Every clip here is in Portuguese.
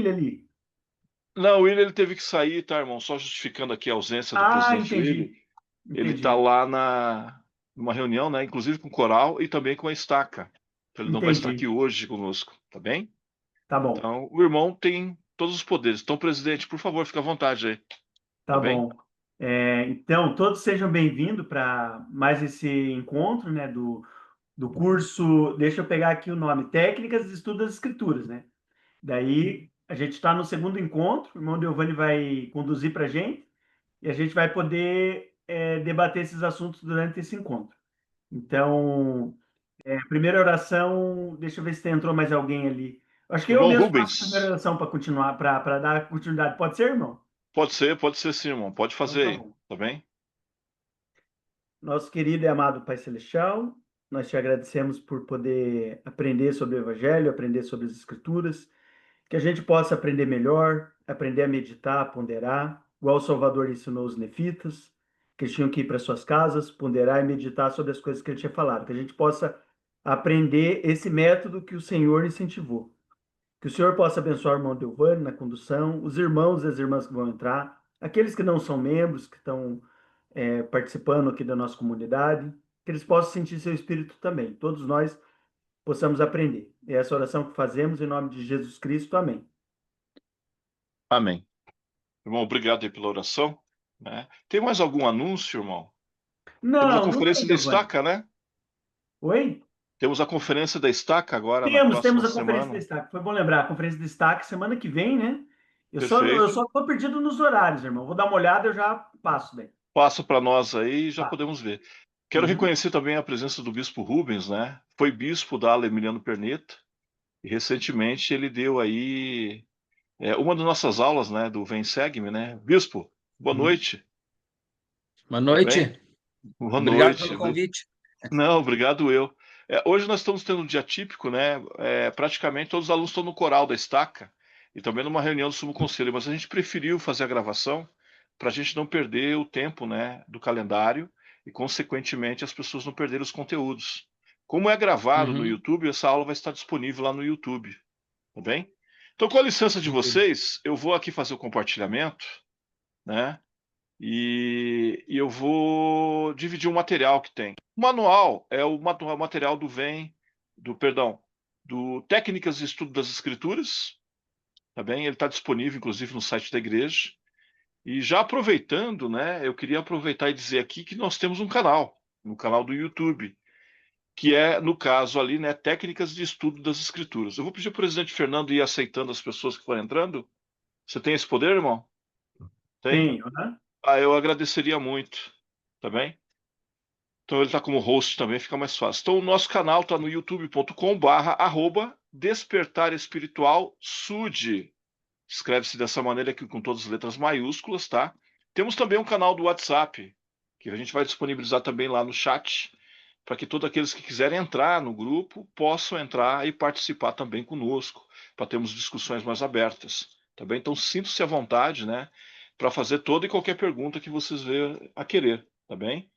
William ali? Não, o William ele teve que sair, tá, irmão? Só justificando aqui a ausência do Ah, presidente William. entendi. Ele tá Entendi. lá numa reunião, né? Inclusive com o Coral e também com a Estaca. Então ele não vai estar aqui Entendi. hoje conosco, tá bem? Tá bom. Então, o irmão tem todos os poderes. Então, presidente, por favor, fique à vontade aí, tá Tá bem? bom. Então, todos sejam bem-vindos para mais esse encontro, né, do curso. Deixa eu pegar aqui o nome: Técnicas de Estudo das Escrituras, né? Daí a gente está no segundo encontro. O irmão Giovanni vai conduzir para a gente e a gente vai poder debater esses assuntos durante esse encontro. Então, a primeira oração, deixa eu ver se entrou mais alguém ali. Acho que eu Irmão mesmo faço a primeira Rubens, oração para continuar, para dar continuidade. Pode ser, irmão? pode ser sim, irmão. Pode Então fazer tá aí, bom. tá bem? Nosso querido e amado Pai Celestial, nós te agradecemos por poder aprender sobre o Evangelho, aprender sobre as Escrituras, que a gente possa aprender melhor, aprender a meditar, a ponderar, igual o Salvador ensinou os nefitas, que eles tinham que ir para suas casas, ponderar e meditar sobre as coisas que ele tinha falado, que a gente possa aprender esse método que o Senhor incentivou. Que o Senhor possa abençoar o irmão Delvane na condução, os irmãos e as irmãs que vão entrar, aqueles que não são membros, que estão participando aqui da nossa comunidade, que eles possam sentir seu espírito também. Todos nós possamos aprender. É essa oração que fazemos em nome de Jesus Cristo. Amém. Amém. Irmão, obrigado aí pela oração, né? Tem mais algum anúncio, irmão? Temos a Não, não tem, conferência da Giovanni. Estaca, né? Oi? Temos a conferência da Estaca agora na Temos próxima a conferência de semana. destaque. Foi bom lembrar, a conferência de destaque semana que vem, né? Eu Perfeito. só estou perdido nos horários, irmão. Vou dar uma olhada, eu já passo daí. Passa para nós aí e já Tá. podemos ver. Quero Uhum. reconhecer também a presença do bispo Rubens, né? Foi bispo da ala Emiliano Perneta e recentemente ele deu aí uma das nossas aulas, né, do Vem Segue-me, né? Bispo, boa Uhum. noite, Boa tá bem? noite. Boa Obrigado noite. pelo convite. Não, obrigado eu. Hoje nós estamos tendo um dia típico, né? Praticamente todos os alunos estão no coral da Estaca e também numa reunião do Sumo Conselho, mas a gente preferiu fazer a gravação para a gente não perder o tempo, né, do calendário e, consequentemente, as pessoas não perderem os conteúdos. Como é gravado no Uhum. YouTube, essa aula vai estar disponível lá no YouTube, tá bem? Então, com a licença de Entendi. vocês, eu vou aqui fazer o compartilhamento, né? E eu vou dividir o material que tem. O manual é o material do Técnicas de Estudo das Escrituras, tá bem? Ele está disponível, inclusive, no site da igreja. E já aproveitando, né, eu queria aproveitar e dizer aqui que nós temos um canal, no canal do YouTube, que é, no caso ali, né, Técnicas de Estudo das Escrituras. Eu vou pedir ao presidente Fernando ir aceitando as pessoas que forem entrando. Você tem esse poder, irmão? Tem? Tenho, né? Ah, eu agradeceria muito, tá bem? Então ele está como host também, fica mais fácil. Então o nosso canal está no youtube.com/arroba Despertar Espiritual Sud. Escreve-se dessa maneira aqui com todas as letras maiúsculas, tá? Temos também um canal do WhatsApp, que a gente vai disponibilizar também lá no chat, para que todos aqueles que quiserem entrar no grupo possam entrar e participar também conosco, para termos discussões mais abertas, tá bem? Então sintam-se à vontade, né, para fazer toda e qualquer pergunta que vocês venham a querer, tá bem?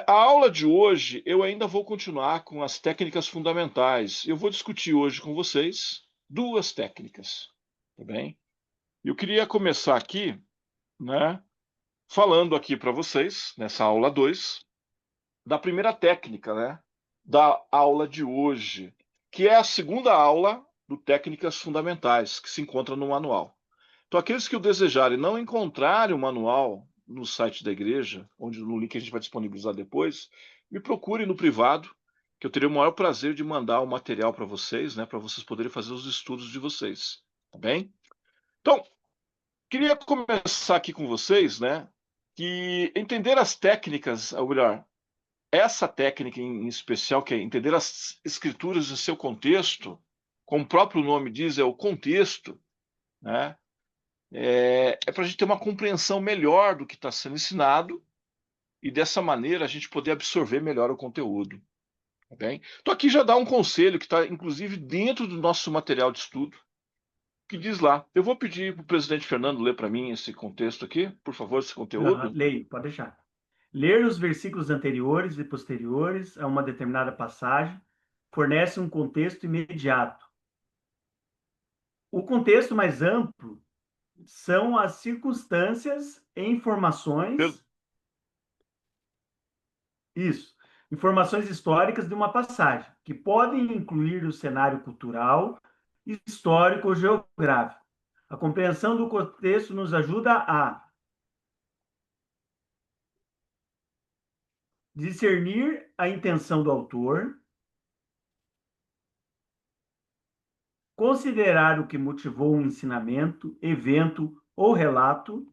A aula de hoje eu ainda vou continuar com as técnicas fundamentais. Eu vou discutir hoje com vocês duas técnicas, tá bem? Eu queria começar aqui, né, falando aqui para vocês, nessa aula 2 da primeira técnica, né, da aula de hoje, que é a segunda aula do Técnicas Fundamentais, que se encontra no manual. Então, aqueles que o desejarem não encontrarem o manual no site da igreja, onde no link a gente vai disponibilizar depois, me procure no privado, que eu terei o maior prazer de mandar o material para vocês, né, para vocês poderem fazer os estudos de vocês, tá bem? Então, queria começar aqui com vocês, né, que entender as técnicas, ou melhor, essa técnica em especial, que é entender as escrituras em seu contexto, como o próprio nome diz, é o contexto, né? Para a gente ter uma compreensão melhor do que está sendo ensinado e dessa maneira a gente poder absorver melhor o conteúdo. Tá bem? Então aqui já dá um conselho que está inclusive dentro do nosso material de estudo, que diz lá. Eu vou pedir para o presidente Fernando ler para mim esse contexto aqui, por favor, esse Aham, conteúdo. leio, pode deixar. Ler os versículos anteriores e posteriores a uma determinada passagem fornece um contexto imediato. O contexto mais amplo são as circunstâncias e Per- informações, isso, informações históricas de uma passagem, que podem incluir o cenário cultural, histórico ou geográfico. A compreensão do contexto nos ajuda a discernir a intenção do autor, considerar o que motivou um ensinamento, evento ou relato.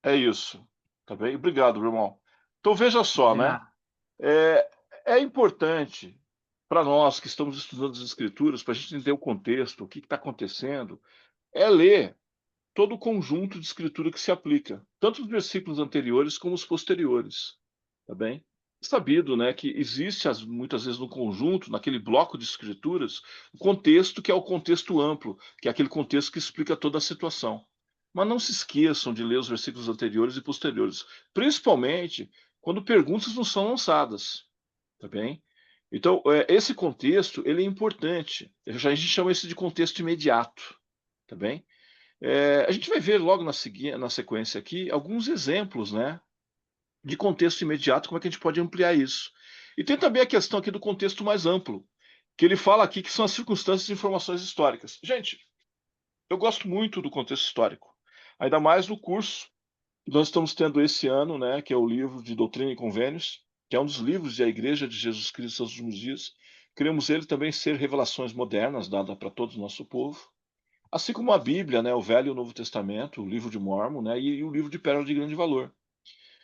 É isso. Tá bem? Obrigado, meu irmão. Então veja só, De né? nada. É, é importante para nós que estamos estudando as Escrituras, para a gente entender o contexto, o que está acontecendo, é ler todo o conjunto de escritura que se aplica, tanto os versículos anteriores como os posteriores, tá bem? Sabido, né, que existe muitas vezes no conjunto, naquele bloco de escrituras, o contexto que é o contexto amplo, que é aquele contexto que explica toda a situação. Mas não se esqueçam de ler os versículos anteriores e posteriores, principalmente quando perguntas não são lançadas, tá bem? Então, esse contexto, ele é importante. A gente chama isso de contexto imediato, tá bem? A gente vai ver logo na sequência aqui alguns exemplos, né, de contexto imediato, como é que a gente pode ampliar isso. E tem também a questão aqui do contexto mais amplo, que ele fala aqui que são as circunstâncias e informações históricas. Gente, eu gosto muito do contexto histórico, ainda mais no curso que nós estamos tendo esse ano, né, que é o livro de Doutrina e Convênios, que é um dos livros da Igreja de Jesus Cristo dos últimos dias. Queremos ele também ser revelações modernas, dada para todo o nosso povo. Assim como a Bíblia, né, o Velho e o Novo Testamento, o livro de Mórmon, né, e o livro de Pérola de Grande Valor.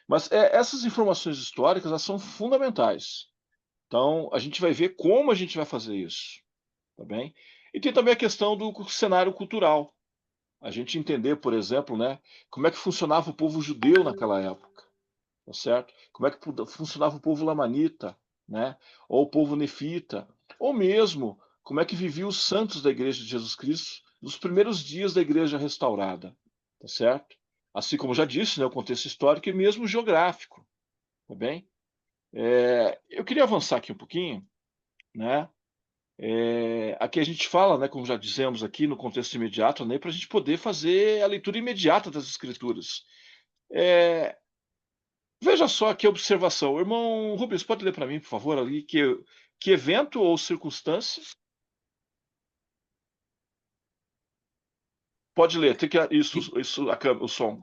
Mas essas informações históricas, elas são fundamentais. Então, a gente vai ver como a gente vai fazer isso, tá bem? E tem também a questão do cenário cultural. A gente entender, por exemplo, né, como é que funcionava o povo judeu naquela época, tá certo? Como é que funcionava o povo lamanita, né? Ou o povo nefita, ou mesmo como é que viviam os santos da Igreja de Jesus Cristo nos primeiros dias da Igreja restaurada, tá certo? Assim como já disse, né, o contexto histórico e mesmo geográfico, tá bem? Eu queria avançar aqui um pouquinho, né? Aqui a gente fala, né, como já dizemos aqui, no contexto imediato, né, para a gente poder fazer a leitura imediata das Escrituras. É, Veja só que observação. Irmão Rubens, pode ler para mim, por favor, ali, que evento ou circunstância? Pode ler, tem que. Que, Isso, o som.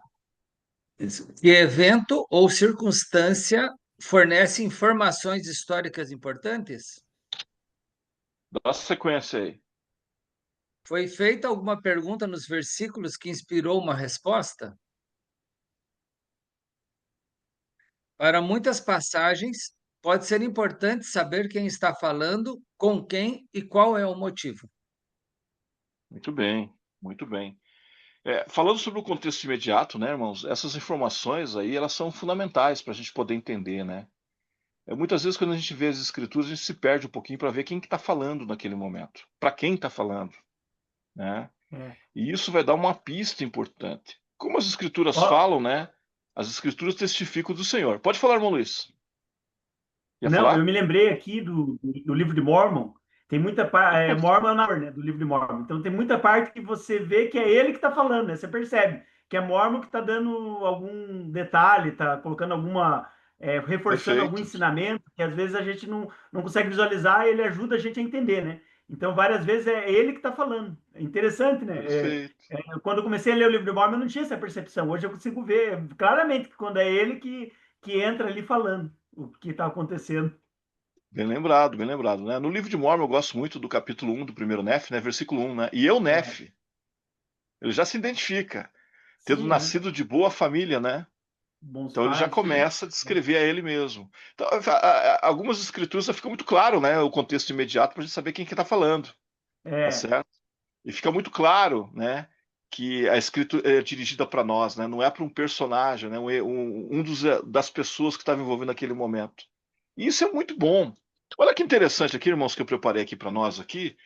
que evento ou circunstância fornece informações históricas importantes? Dá sequência aí. Foi feita alguma pergunta nos versículos que inspirou uma resposta? Para muitas passagens, pode ser importante saber quem está falando, com quem e qual é o motivo. Muito bem, muito bem. Falando sobre o contexto imediato, né, irmãos, essas informações aí, elas são fundamentais para a gente poder entender, né? Muitas vezes, quando a gente vê as escrituras, a gente se perde um pouquinho para ver quem que está falando naquele momento, para quem está falando, né? É. E isso vai dar uma pista importante. Como as escrituras Ó, falam, né? As escrituras testificam do Senhor. Pode falar, irmão Luiz. Ia não, eu falar? me lembrei aqui do livro de Mormon. Tem muita parte, Mormon é o narrador, né, do livro de Mormon. Então tem muita parte que você vê que é ele que está falando, né? Você percebe que é Mormon que está dando algum detalhe, está colocando alguma, reforçando algum Perfeito, ensinamento que às vezes a gente não consegue visualizar e ele ajuda a gente a entender, né? Então várias vezes é ele que está falando. É interessante, né? perfeito. Quando eu comecei a ler o livro de Mormon, eu não tinha essa percepção. Hoje eu consigo ver claramente que quando é ele que entra ali falando o que está acontecendo. Bem lembrado, né? No livro de Mórmon eu gosto muito do capítulo 1 do primeiro Nef, né? Versículo 1, né? E eu, É, Nef, ele já se identifica, tendo sim, nascido de boa família, né? bons Então ele já pais, sim. começa a descrever a ele mesmo. Então, algumas escrituras já fica muito claro, né? O contexto imediato para a gente saber quem que está falando, tá É, certo? E fica muito claro, né? Que a escritura é dirigida para nós, né? Não é para um personagem, né? Das pessoas que estava envolvido naquele momento. E isso é muito bom. Olha que interessante aqui, irmãos, que eu preparei aqui para nós aqui,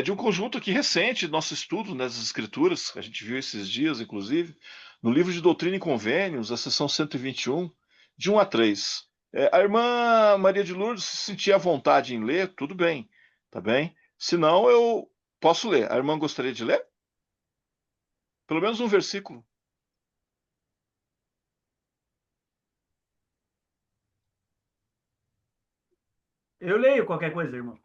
de um conjunto aqui recente, nosso estudo nas escrituras, que a gente viu esses dias, inclusive, no livro de Doutrina e Convênios, a seção 121, de 1 a 3. A irmã Maria de Lourdes, se sentir à vontade em ler, tudo bem, tá bem? Senão, eu Posso ler. A irmã gostaria de ler? Pelo menos um versículo. Eu leio qualquer coisa, irmão.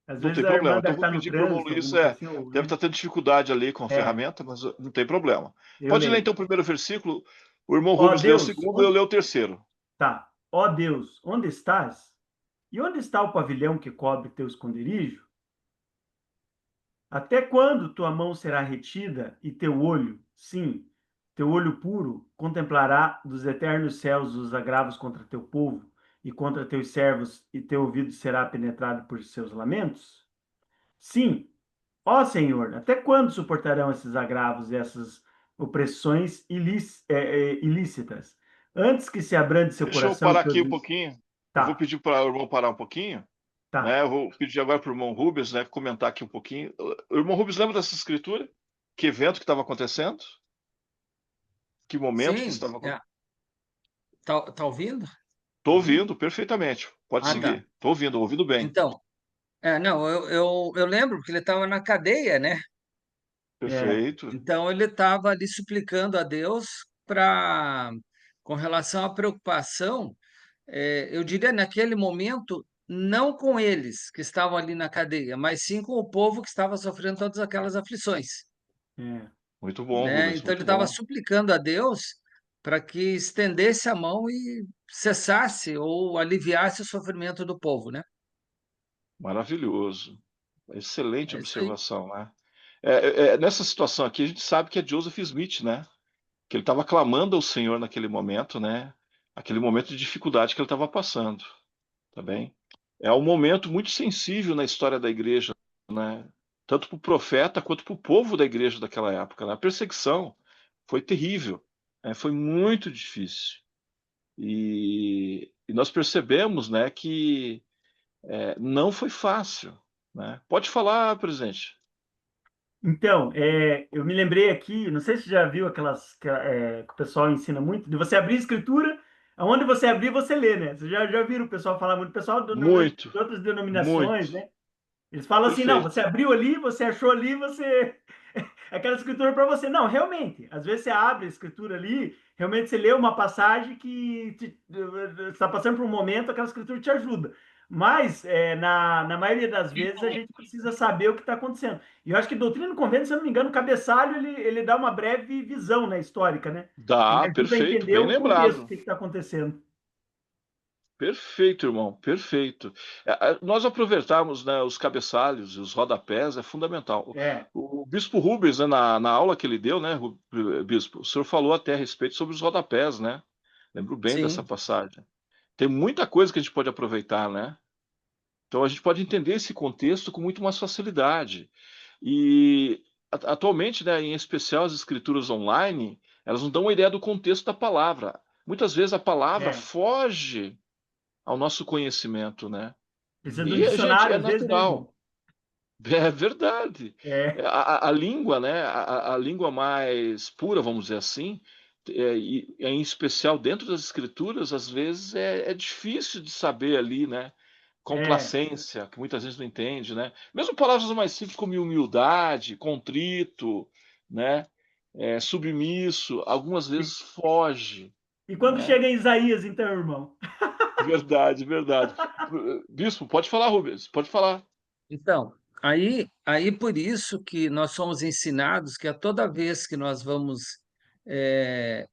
Às Não vezes tem a irmã problema. Então deve eu vou estar no pedir para o irmão trânsito, Luiz, alguma coisa assim, deve estar tendo dificuldade ali com a É, ferramenta, mas não tem problema. eu Pode ler leio. então o primeiro versículo. O irmão Ó Rubens lê o Deus, segundo e eu leio o terceiro. tá. Ó Deus, onde estás? E onde está o pavilhão que cobre teu esconderijo? Até quando tua mão será retida e teu olho, sim, teu olho puro, contemplará dos eternos céus os agravos contra teu povo e contra teus servos, e teu ouvido será penetrado por seus lamentos? Sim, ó Senhor, até quando suportarão esses agravos e essas opressões ilícitas? Antes que se abrande seu Deixa eu coração, parar teus... aqui um pouquinho. Eu vou Tá, pedir para o irmão parar um pouquinho, né? tá. Eu vou pedir agora para o irmão Rubens, né, comentar aqui um pouquinho. O irmão Rubens lembra dessa escritura? Que evento que estava acontecendo? Que momento que Sim, estava acontecendo? tá ouvindo? Estou ouvindo perfeitamente. Pode Ah, tá. seguir. Estou ouvindo bem. Então, não, eu lembro que ele estava na cadeia, né? É, Perfeito. Então ele estava ali suplicando a Deus para, com relação à preocupação, eu diria naquele momento, não com eles que estavam ali na cadeia, mas sim com o povo que estava sofrendo todas aquelas aflições, é. Muito bom, né? Rubens, Então ele muito estava bom. suplicando a Deus para que estendesse a mão e cessasse ou aliviasse o sofrimento do povo, né? Maravilhoso. Excelente É isso aí. observação, né? Nessa situação aqui, a gente sabe que é Joseph Smith, né? Que ele estava clamando ao Senhor naquele momento, né? Aquele momento de dificuldade que ele estava passando, tá bem? É um momento muito sensível na história da igreja, né? Tanto para o profeta quanto para o povo da igreja daquela época, né? A perseguição foi terrível, né? Foi muito difícil. E nós percebemos, né, que não foi fácil, né? Pode falar, presidente. Então, eu me lembrei aqui, não sei se você já viu que o pessoal ensina muito, de você abrir a escritura, aonde você abrir, você lê, né? Você já viram o pessoal falar muito, o pessoal de Muito, outras muito. denominações, né? Eles falam assim, não, você Perfeito. abriu ali, você achou ali, você... Aquela escritura para você. Não, realmente, às vezes você abre a escritura ali, realmente você lê uma passagem que você está passando por um momento, aquela escritura te ajuda. Mas, na maioria das vezes, a gente precisa saber o que está acontecendo. E eu acho que Doutrina e Convênio, se eu não me engano, o cabeçalho, ele dá uma breve visão, né, histórica, né? Ele Dá, ajuda a perfeito, entender bem o contexto, o lembrado. que está acontecendo. Perfeito, irmão, perfeito. Nós aproveitarmos, né, os cabeçalhos e os rodapés é fundamental. É, O Bispo Rubens, né, na aula que ele deu, né, Bispo, o senhor falou até a respeito sobre os rodapés, né? Lembro bem dessa Sim, passagem. Tem muita coisa que a gente pode aproveitar, né? Então a gente pode entender esse contexto com muito mais facilidade. E atualmente, né, em especial as escrituras online, elas não dão uma ideia do contexto da palavra. Muitas vezes a palavra é. foge ao nosso conhecimento, né? Precisa de um E, gente, dicionário, é às vezes, né, irmão? natural. É verdade. É, A língua, né? A língua mais pura, vamos dizer assim, e em especial dentro das escrituras, às vezes é difícil de saber ali, né? é, Complacência, que muitas vezes não entende, né? Mesmo palavras mais simples como humildade, contrito, né? Submisso, algumas e, vezes foge, e quando né? chega em Isaías, então, irmão? Verdade, verdade. Bispo, pode falar, Rubens, pode falar. então, aí por isso que nós somos ensinados que a toda vez que nós vamos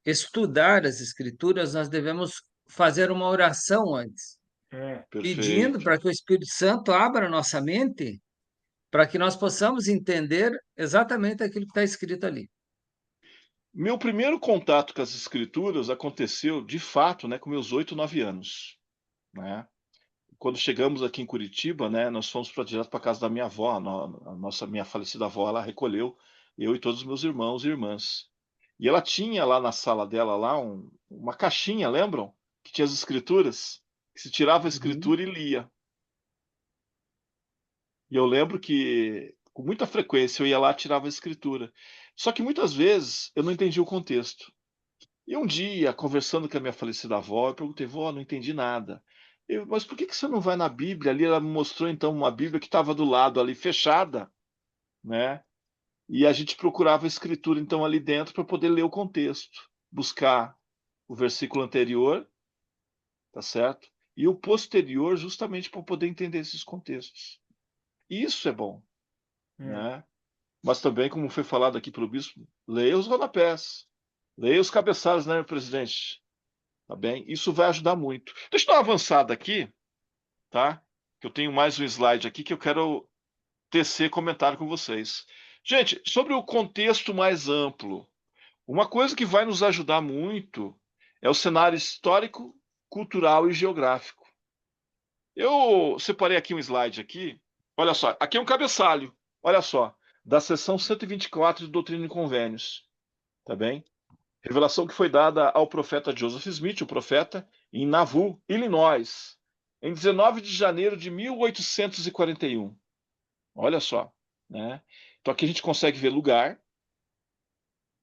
estudar as Escrituras, nós devemos fazer uma oração antes, É. pedindo Perfeito. para que o Espírito Santo abra nossa mente, para que nós possamos entender exatamente aquilo que está escrito ali. Meu primeiro contato com as escrituras aconteceu, de fato, né, com meus 8, 9 anos, né? Quando chegamos aqui em Curitiba, né, nós fomos direto para casa da minha avó, minha falecida avó, ela recolheu eu e todos os meus irmãos e irmãs. E ela tinha lá na sala dela lá uma caixinha, lembram? Que tinha as escrituras, que se tirava a Uhum. escritura e lia. E eu lembro que com muita frequência eu ia lá e tirava a escritura. Só que muitas vezes eu não entendia o contexto. E um dia, conversando com a minha falecida avó, eu perguntei: "Vó, não entendi nada". Mas por que que você não vai na Bíblia ali? Ela me mostrou então uma Bíblia que estava do lado ali, fechada. né? E a gente procurava a escritura, então, ali dentro para poder ler o contexto, buscar o versículo anterior, tá certo? E o posterior, justamente para poder entender esses contextos. Isso é bom, É, né? Mas também, como foi falado aqui pelo bispo, leia os rodapés, leia os cabeçalhos, né, presidente? Tá bem? Isso vai ajudar muito. Deixa eu dar uma avançada aqui, tá? Que eu tenho mais um slide aqui que eu quero tecer comentário com vocês. Gente, sobre o contexto mais amplo, uma coisa que vai nos ajudar muito é o cenário histórico, cultural e geográfico. Eu separei aqui um slide aqui. Olha só, aqui é um cabeçalho. Olha só, da seção 124 de Doutrina e Convênios, tá bem? Revelação que foi dada ao profeta Joseph Smith, o profeta, em Nauvoo, Illinois, em 19 de janeiro de 1841. Olha só, né? Então aqui a gente consegue ver lugar,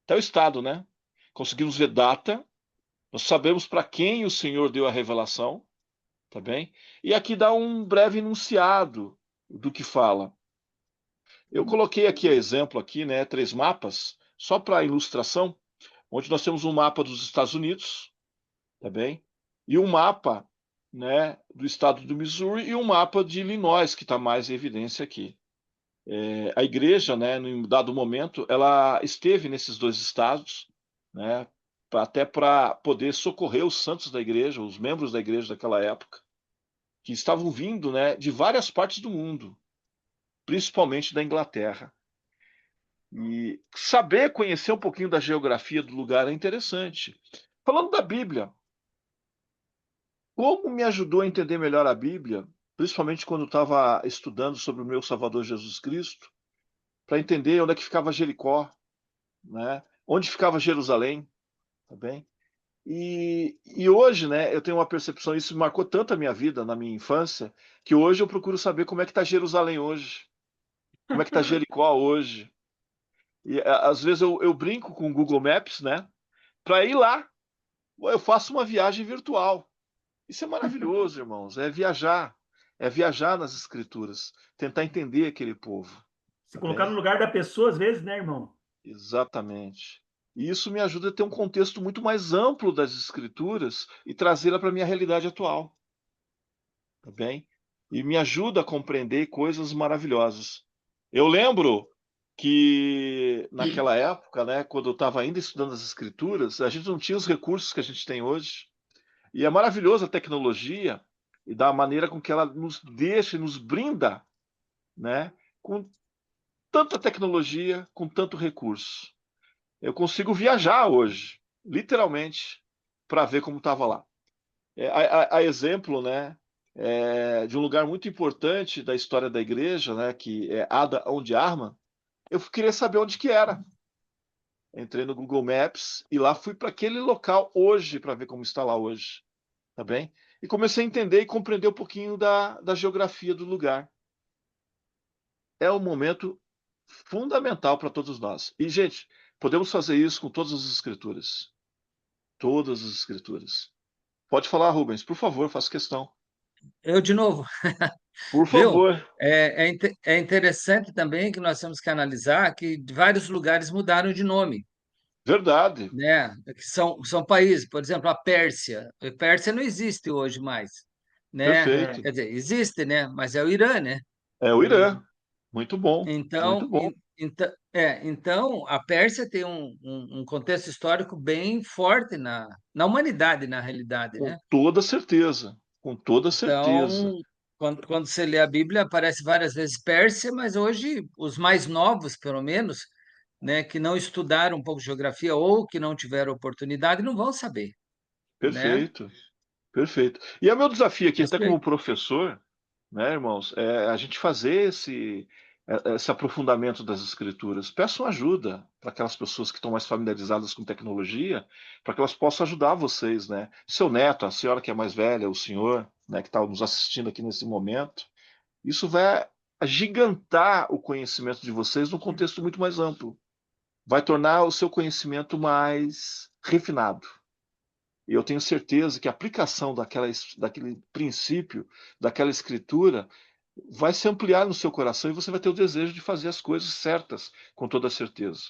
até o estado, né? Conseguimos ver data, nós sabemos para quem o Senhor deu a revelação, tá bem? E aqui dá um breve enunciado do que fala. Eu coloquei aqui a exemplo aqui, né, 3 mapas, só para ilustração, onde nós temos um mapa dos Estados Unidos, tá bem? E um mapa, né, do estado do Missouri e um mapa de Illinois, que está mais em evidência aqui. A igreja, né, em dado momento, ela esteve nesses 2 estados, né, até para poder socorrer os santos da igreja, os membros da igreja daquela época, que estavam vindo, né, de várias partes do mundo, principalmente da Inglaterra. E saber conhecer um pouquinho da geografia do lugar é interessante. Falando da Bíblia, como me ajudou a entender melhor a Bíblia, principalmente quando estava estudando sobre o meu Salvador Jesus Cristo, para entender onde é que ficava Jericó, né? Onde ficava Jerusalém, tá bem? E hoje, né, eu tenho uma percepção, isso marcou tanto a minha vida na minha infância, que hoje eu procuro saber como é que está Jerusalém hoje, como é que está Jericó hoje. E às vezes eu brinco com o Google Maps, né, para ir lá. Eu faço uma viagem virtual. Isso é maravilhoso, irmãos. É viajar nas Escrituras, tentar entender aquele povo, se tá colocar no bem? lugar da pessoa, às vezes, né, irmão? Exatamente. E isso me ajuda a ter um contexto muito mais amplo das Escrituras e trazê-la para a minha realidade atual, tá bem? E me ajuda a compreender coisas maravilhosas. Eu lembro que naquela época, né, quando eu estava ainda estudando as Escrituras, a gente não tinha os recursos que a gente tem hoje. E é maravilhosa a tecnologia e da maneira com que ela nos deixa e nos brinda, né, com tanta tecnologia, com tanto recurso. Eu consigo viajar hoje, literalmente, para ver como estava lá. A exemplo, né, de um lugar muito importante da história da igreja, né, que é Ada onde Arma, eu queria saber onde que era. Entrei no Google Maps e lá fui para aquele local hoje para ver como está lá hoje, tá bem? E comecei a entender e compreender um pouquinho da geografia do lugar. É um momento fundamental para todos nós. E, gente, podemos fazer isso com todas as escrituras. Todas as escrituras. Pode falar, Rubens, por favor, faça questão. Eu, de novo, Por viu? favor. É interessante também que nós temos que analisar que vários lugares mudaram de nome, Verdade. né? Que são países, por exemplo, a Pérsia. A Pérsia não existe hoje mais, né? É, Perfeito. Quer dizer, existe, né? Mas é o Irã, né? É o Irã. Muito bom. Então, Muito bom. então a Pérsia tem um contexto histórico bem forte na humanidade, na realidade, Com né? toda certeza. Com toda certeza. Então, quando você lê a Bíblia, aparece várias vezes Pérsia, mas hoje os mais novos, pelo menos, né, que não estudaram um pouco de geografia ou que não tiveram oportunidade, não vão saber, né? Perfeito. Perfeito. E é meu desafio aqui, até como Respeito. professor, né, irmãos, a gente fazer esse aprofundamento das escrituras. Peçam ajuda para aquelas pessoas que estão mais familiarizadas com tecnologia, para que elas possam ajudar vocês, né? Seu neto, a senhora que é mais velha, o senhor, né, que está nos assistindo aqui nesse momento, isso vai agigantar o conhecimento de vocês num contexto muito mais amplo. Vai tornar o seu conhecimento mais refinado. E eu tenho certeza que a aplicação daquele princípio, daquela escritura, vai se ampliar no seu coração e você vai ter o desejo de fazer as coisas certas, com toda certeza.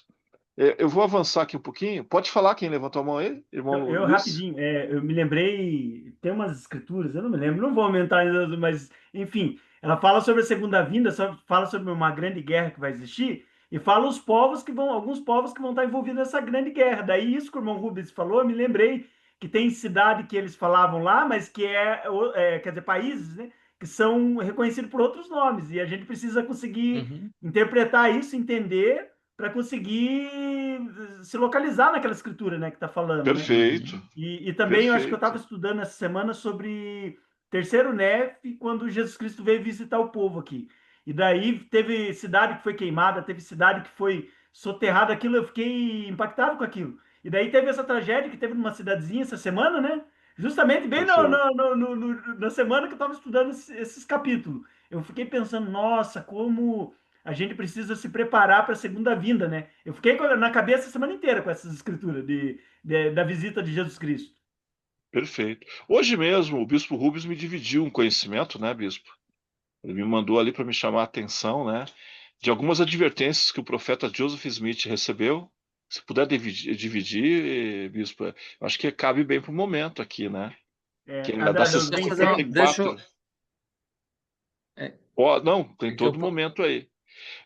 Eu vou avançar aqui um pouquinho. Pode falar quem levantou a mão aí, irmão Eu Luiz? rapidinho, eu me lembrei, tem umas escrituras, eu não me lembro, não vou aumentar ainda, mas enfim, ela fala sobre a segunda vinda, fala sobre uma grande guerra que vai existir, e fala os povos que vão, alguns povos que vão estar envolvidos nessa grande guerra. Daí isso que o irmão Rubens falou, eu me lembrei que tem cidade que eles falavam lá, mas que quer dizer, países, né, que são reconhecidos por outros nomes, e a gente precisa conseguir Uhum. interpretar isso, entender para conseguir se localizar naquela escritura, né, que está falando, né? Perfeito, Uhum. E também eu acho que eu estava perfeito. estudando essa semana sobre terceiro Nef, quando Jesus Cristo veio visitar o povo aqui. E daí teve cidade que foi queimada, teve cidade que foi soterrada, aquilo eu fiquei impactado com aquilo. E daí teve essa tragédia que teve numa cidadezinha essa semana, né? Justamente bem Perfeito. na semana que eu estava estudando esses capítulos. Eu fiquei pensando, nossa, como a gente precisa se preparar para a segunda vinda, né? Eu fiquei na cabeça a semana inteira com essas escrituras da visita de Jesus Cristo. Perfeito. Hoje mesmo, o Bispo Rubens me dividiu um conhecimento, né, Bispo? Ele me mandou ali para me chamar a atenção, né, de algumas advertências que o profeta Joseph Smith recebeu. Se puder dividir, Bispo, eu acho que cabe bem para o momento aqui, né? Que A é da sessão dos Deixa eu, 84. é, Ó, não, tem é que eu, todo momento aí.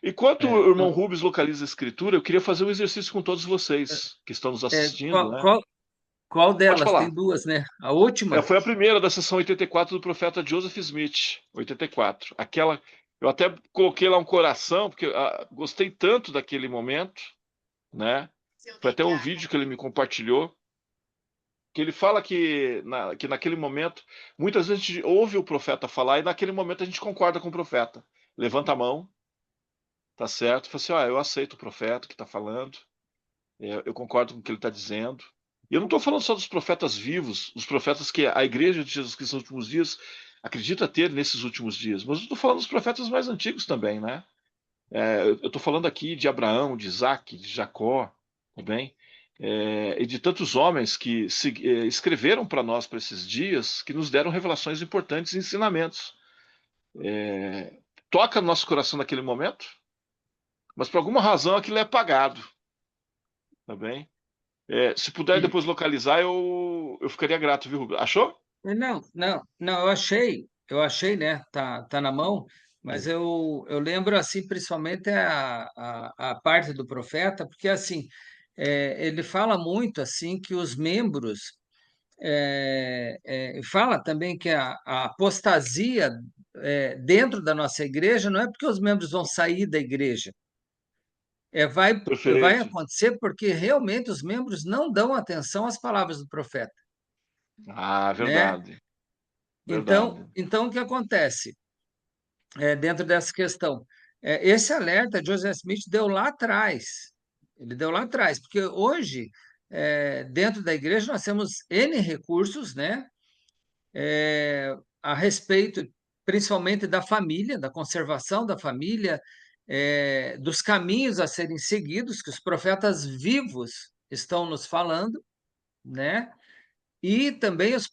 Enquanto o irmão eu- Rubens localiza a escritura, eu queria fazer um exercício com todos vocês que estão nos assistindo, qual, né? qual Pode delas? Tem falar. duas, né? A última? Foi a primeira da sessão 84 do profeta Joseph Smith, 84. Aquela, eu até coloquei lá um coração, porque gostei tanto daquele momento, né? Foi até um vídeo que ele me compartilhou, que ele fala que naquele momento, muitas vezes a gente ouve o profeta falar e naquele momento a gente concorda com o profeta. Levanta a mão, tá certo? Fala assim, eu aceito o profeta que está falando, eu concordo com o que ele está dizendo. E eu não estou falando só dos profetas vivos, os profetas que a igreja de Jesus Cristo nos últimos dias acredita ter nesses últimos dias, mas eu estou falando dos profetas mais antigos também, né? Eu estou falando aqui de Abraão, de Isaac, de Jacó, também, e de tantos homens que escreveram para nós para esses dias, que nos deram revelações importantes e ensinamentos. Toca no nosso coração naquele momento, mas por alguma razão aquilo é apagado, tá bem? Se puder E- depois localizar, eu ficaria grato, viu, Rubens? Achou? não, eu achei, né? Tá na mão, mas eu lembro, assim, principalmente a parte do profeta, porque, assim, ele fala muito, assim, que os membros, fala também que a apostasia dentro da nossa igreja não é porque os membros vão sair da igreja, vai Perfeito. acontecer porque realmente os membros não dão atenção às palavras do profeta, Ah, né? verdade, Então, verdade. então o que acontece dentro dessa questão? Esse alerta Joseph Smith deu lá atrás. Ele deu lá atrás, porque hoje, dentro da igreja, nós temos N recursos, né? A respeito, principalmente da família, da conservação da família, dos caminhos a serem seguidos, que os profetas vivos estão nos falando, né? E também os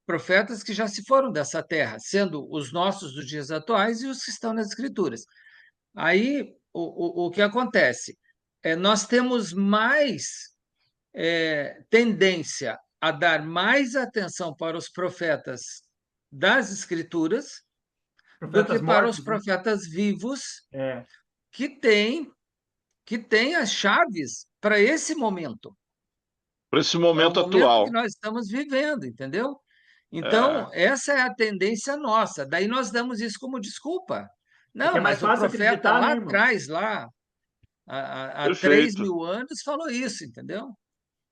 profetas que já se foram dessa terra, sendo os nossos dos dias atuais e os que estão nas Escrituras. Aí, o que acontece? Nós temos mais tendência a dar mais atenção para os profetas das Escrituras do que Profetas para os mortos, né? profetas vivos É, que têm que têm as chaves para esse momento. Para esse É o momento momento que atual. nós estamos vivendo, entendeu? Então, É, essa é a tendência nossa. Daí nós damos isso como desculpa. que Não, é mais mas o fácil profeta acreditar, né, lá irmão? atrás, lá, há 3 perfeito. mil anos, falou isso, entendeu?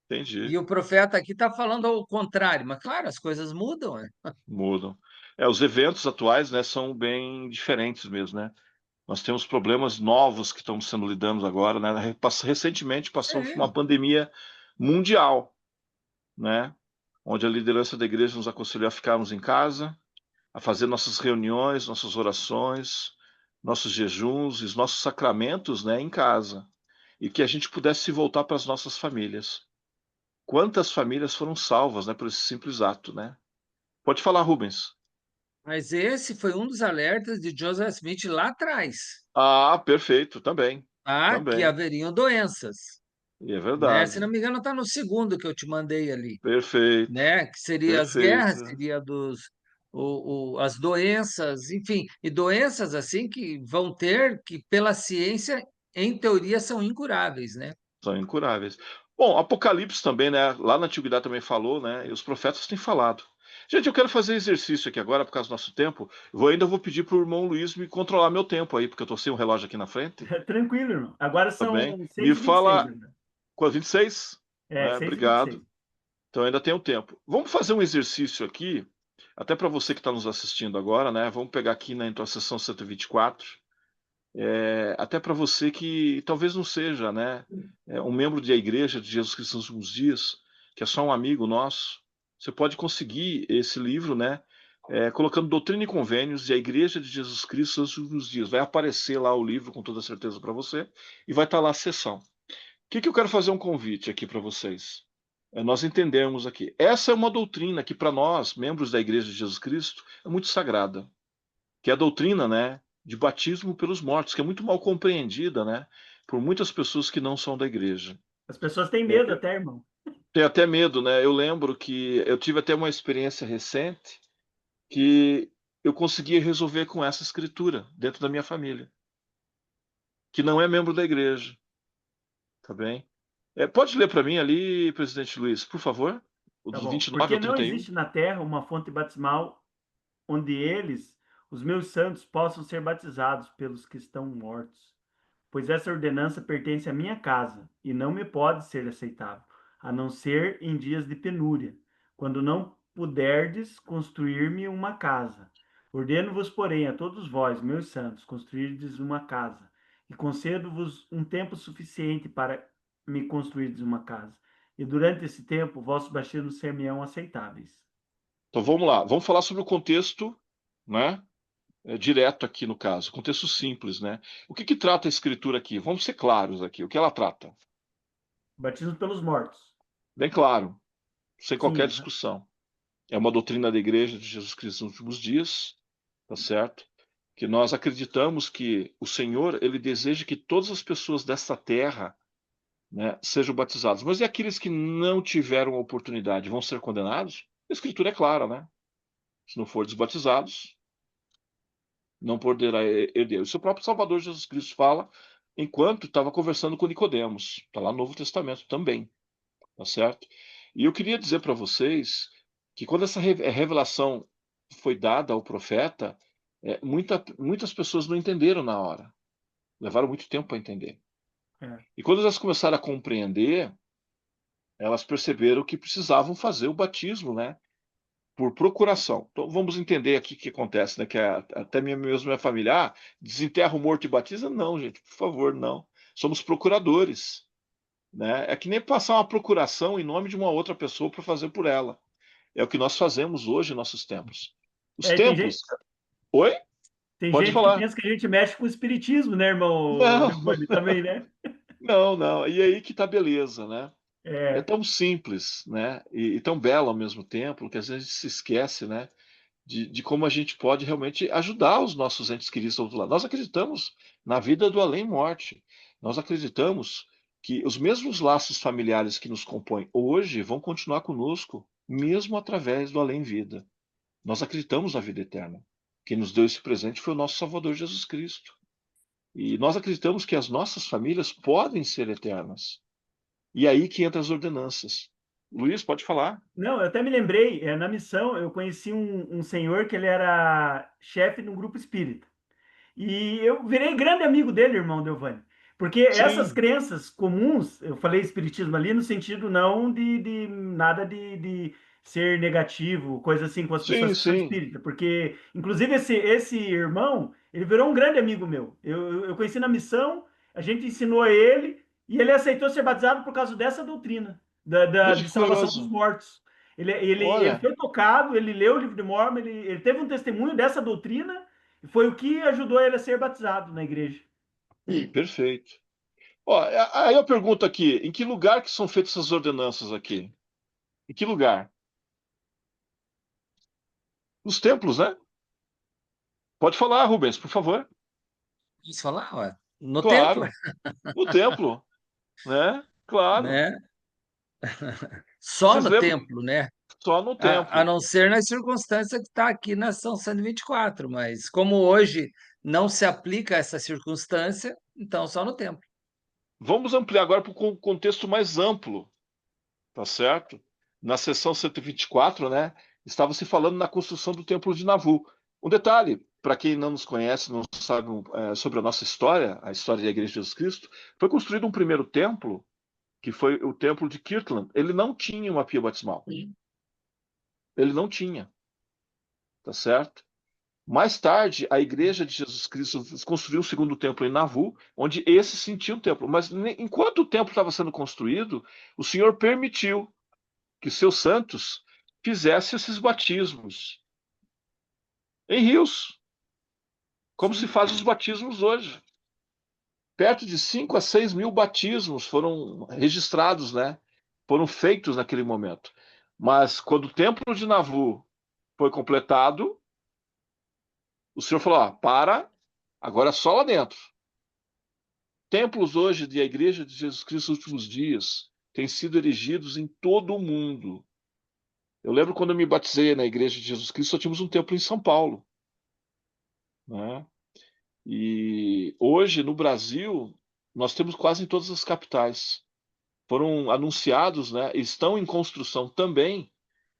Entendi. E o profeta aqui está falando ao contrário. Mas, claro, as coisas mudam, né? Mudam. Os eventos atuais, né, são bem diferentes mesmo, né? Nós temos problemas novos que estamos sendo lidando agora, né? Recentemente passamos por uma Sim, pandemia mundial, né? Onde a liderança da igreja nos aconselhou a ficarmos em casa, a fazer nossas reuniões, nossas orações, nossos jejuns e os nossos sacramentos, né, em casa. E que a gente pudesse voltar para as nossas famílias. Quantas famílias foram salvas, né, por esse simples ato, né? Pode falar, Rubens. Mas esse foi um dos alertas de Joseph Smith lá atrás, Ah, perfeito, também. tá? Que Também. haveriam doenças, E é né? Se não verdade. me engano, está no segundo que eu te mandei ali, Perfeito. né? Que seria as guerras, Perfeito. seria as doenças, enfim, e doenças assim que vão ter, que pela ciência, em teoria, são incuráveis, né? São incuráveis. Bom, Apocalipse também, né? Lá na antiguidade também falou, né? E os profetas têm falado. Gente, eu quero fazer exercício aqui agora, por causa do nosso tempo. Ainda vou pedir para o irmão Luiz me controlar meu tempo aí, porque eu tô sem um relógio aqui na frente, Tranquilo, irmão. Agora tá são bem? Me 6h26, fala irmão. com a 26, É, né? 6h26. Obrigado. Então ainda tenho tempo. Vamos fazer um exercício aqui, até para você que está nos assistindo agora, né? Vamos pegar aqui na intercessão 124. Até para você que talvez não seja, né, um membro da Igreja de Jesus Cristo nos Últimos Dias, que é só um amigo nosso, você pode conseguir esse livro, né, colocando Doutrina e Convênios e a Igreja de Jesus Cristo nos Últimos Dias. Vai aparecer lá o livro com toda certeza para você e vai estar lá a sessão. O que eu quero fazer um convite aqui para vocês? Nós entendermos aqui. Essa é uma doutrina que para nós, membros da Igreja de Jesus Cristo, é muito sagrada, que é a doutrina, né, de batismo pelos mortos, que é muito mal compreendida, né, por muitas pessoas que não são da igreja. As pessoas têm medo É, até, irmão. tem até medo, né? Eu lembro que eu tive até uma experiência recente que eu conseguia resolver com essa escritura dentro da minha família, que não é membro da igreja, tá bem? Pode ler para mim ali, presidente Luiz, por favor, o Tá do bom. 29 Porque ao não 31. existe na terra uma fonte batismal onde eles, os meus santos, possam ser batizados pelos que estão mortos. Pois essa ordenança pertence à minha casa, e não me pode ser aceitável, a não ser em dias de penúria, quando não puderdes construir-me uma casa. Ordeno-vos, porém, a todos vós, meus santos, construirdes uma casa, e concedo-vos um tempo suficiente para me construirdes uma casa. E durante esse tempo, vossos batismos ser-me-ão aceitáveis. Então vamos lá, vamos falar sobre o contexto, né? Direto aqui no caso, contexto simples, né? O que trata a escritura aqui? Vamos ser claros aqui. O que ela trata? Batismo pelos mortos. Bem claro, sem qualquer Sim, né? discussão. É uma doutrina da Igreja de Jesus Cristo nos últimos dias, tá certo? Que nós acreditamos que o Senhor, ele deseja que todas as pessoas desta terra, né, sejam batizadas. Mas e aqueles que não tiveram a oportunidade, vão ser condenados? A Escritura é clara, né? Se não forem batizados, não poderá herdeiro. Isso o próprio Salvador Jesus Cristo fala enquanto estava conversando com Nicodemos. Está lá no Novo Testamento também, tá certo? E eu queria dizer para vocês que quando essa revelação foi dada ao profeta, muitas pessoas não entenderam na hora. Levaram muito tempo para entender. É. E quando elas começaram a compreender, elas perceberam que precisavam fazer o batismo, né? Por procuração. Então vamos entender aqui o que acontece, né? Que até mesmo minha família, desenterra o morto e batiza? Não, gente, por favor, não. Somos procuradores, né? É que nem passar uma procuração em nome de uma outra pessoa para fazer por ela. É o que nós fazemos hoje em nossos templos. Os É, templos. Oi? tem Pode gente que falar. pensa que a gente mexe com o espiritismo, né, irmão Não, Giovanni? Também, né? não, não. E aí que tá a beleza, né? É É, tão simples, né? E tão belo ao mesmo tempo, que às vezes a gente se esquece, né? De como a gente pode realmente ajudar os nossos entes queridos do outro lado. Nós acreditamos na vida do além-morte. Nós acreditamos que os mesmos laços familiares que nos compõem hoje vão continuar conosco, mesmo através do além-vida. Nós acreditamos na vida eterna. Quem nos deu esse presente foi o nosso Salvador Jesus Cristo. E nós acreditamos que as nossas famílias podem ser eternas. E aí que entra as ordenanças. Luiz, pode falar. não, eu até me lembrei, na missão eu conheci um senhor que ele era chefe de um grupo espírita. E eu virei grande amigo dele, irmão Giovanni. Porque essas Sim, crenças comuns, eu falei espiritismo ali no sentido não de nada de ser negativo, coisa assim com as sim, pessoas que são sim. espíritas. Porque, inclusive, esse irmão, ele virou um grande amigo meu. Eu conheci na missão, a gente ensinou a ele, e ele aceitou ser batizado por causa dessa doutrina, Veja de que salvação dos curioso. mortos. Ele Olha, foi tocado, ele leu o livro de Mormon, ele teve um testemunho dessa doutrina, e foi o que ajudou ele a ser batizado na igreja. perfeito. Ó, aí eu pergunto aqui, em que lugar que são feitas essas ordenanças aqui? Em que lugar? Nos templos, né? Pode falar, Rubens, por favor. Posso falar? Ué, no templo, Claro, no templo, né? Claro. né? Só Vocês no lembram? templo, né? Só no A templo. não ser na circunstância que está aqui na São 124, mas como hoje não se aplica essa circunstância, então só no templo. Vamos ampliar agora para o contexto mais amplo, tá certo? Na seção 124, né? Estava se falando na construção do Templo de Navu. Um detalhe, para quem não nos conhece, não sabe sobre a nossa história, a história da Igreja de Jesus Cristo, foi construído um primeiro templo, que foi o Templo de Kirtland. Ele não tinha uma pia batismal. Ele não tinha, tá certo? Mais tarde, a Igreja de Jesus Cristo construiu o segundo templo em Navu, onde esse sentia o templo. Mas enquanto o templo estava sendo construído, o Senhor permitiu que seus santos fizessem esses batismos em rios, como se Sim. faz os batismos hoje. Perto de 5 a 6 mil batismos foram registrados, né? Foram feitos naquele momento. Mas quando o templo de Navu foi completado, o Senhor falou: agora é só lá dentro. Templos hoje da Igreja de Jesus Cristo nos últimos dias têm sido erigidos em todo o mundo. Eu lembro quando eu me batizei na Igreja de Jesus Cristo, só tínhamos um templo em São Paulo, né? E hoje, no Brasil, nós temos quase em todas as capitais. Foram anunciados, né? Estão em construção também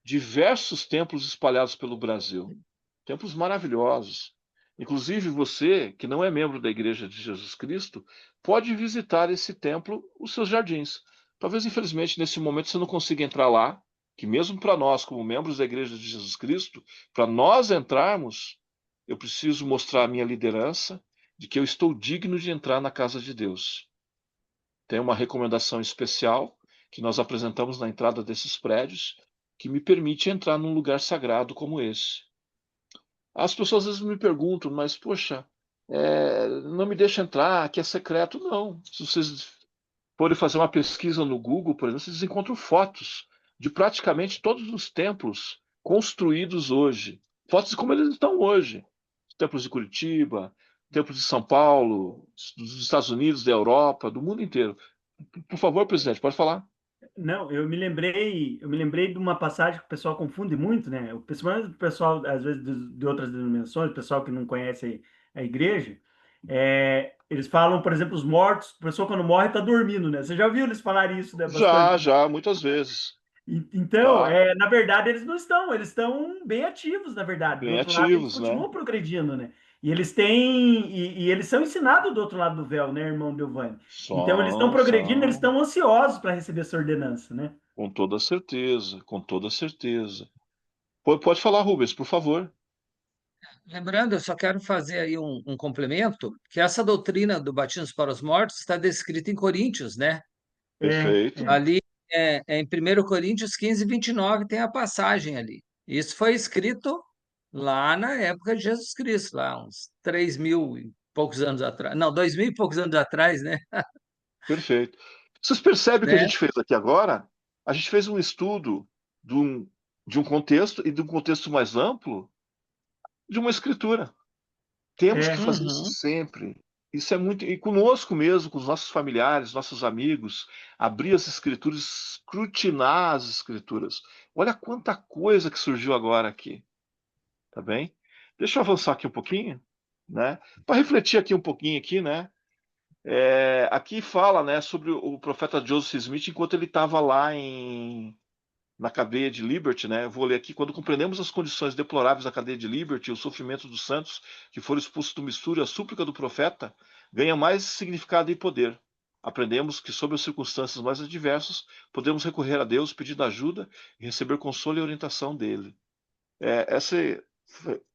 diversos templos espalhados pelo Brasil. Templos maravilhosos. Inclusive, você, que não é membro da Igreja de Jesus Cristo, pode visitar esse templo, os seus jardins. Talvez, infelizmente, nesse momento você não consiga entrar lá, que mesmo para nós, como membros da Igreja de Jesus Cristo, para nós entrarmos, eu preciso mostrar a minha liderança de que eu estou digno de entrar na casa de Deus. Tem uma recomendação especial que nós apresentamos na entrada desses prédios que me permite entrar num lugar sagrado como esse. As pessoas às vezes me perguntam, mas poxa, não me deixa entrar, que é secreto. Não. Se vocês forem fazer uma pesquisa no Google, por exemplo, vocês encontram fotos de praticamente todos os templos construídos hoje. Fotos de como eles estão hoje. Templos de Curitiba, templos de São Paulo, dos Estados Unidos, da Europa, do mundo inteiro. Por favor, presidente, pode falar. Não, eu me lembrei de uma passagem que o pessoal confunde muito, né? Principalmente o pessoal, às vezes, de outras denominações, o pessoal que não conhece a igreja, eles falam, por exemplo, os mortos, a pessoa quando morre está dormindo, né? Você já ouviu eles falarem isso, né? Bastante. Já, muitas vezes. Então, Tá? na verdade, eles não estão, eles estão bem ativos, na verdade. Do Bem outro lado, eles ativos, né? continuam progredindo, né? E eles têm, e eles são ensinados do outro lado do véu, né, irmão Giovanni? Então, eles estão progredindo, eles São, estão ansiosos para receber essa ordenança, né? com toda certeza, com toda certeza. Pode falar, Rubens, por favor. Lembrando, eu só quero fazer aí um complemento, que essa doutrina do batismo para os mortos está descrita em Coríntios, né? É, Perfeito. Ali em 1 Coríntios 15, 29 tem a passagem ali. Isso foi escrito lá na época de Jesus Cristo, lá uns 3.000 e poucos anos atrás. Não, 2.000 e poucos anos atrás, né? Perfeito. Vocês percebem o que a Né? gente fez aqui agora? A gente fez um estudo de um, de um contexto e de um contexto mais amplo de uma escritura. Temos que é. fazer isso Uhum. sempre. Isso é muito. E conosco mesmo, com os nossos familiares, nossos amigos, abrir as escrituras, escrutinar as escrituras. Olha quanta coisa que surgiu agora aqui, tá bem? Deixa eu avançar aqui um pouquinho, né? Para refletir aqui um pouquinho aqui, né? Aqui fala, né, sobre o profeta Joseph Smith enquanto ele estava lá na cadeia de Liberty, né? Eu vou ler aqui. Quando compreendemos as condições deploráveis da cadeia de Liberty e o sofrimento dos santos que foram expulsos do mistério, a súplica do profeta ganha mais significado e poder. Aprendemos que, sob as circunstâncias mais adversas, podemos recorrer a Deus pedindo ajuda e receber consolo e orientação dele. Essa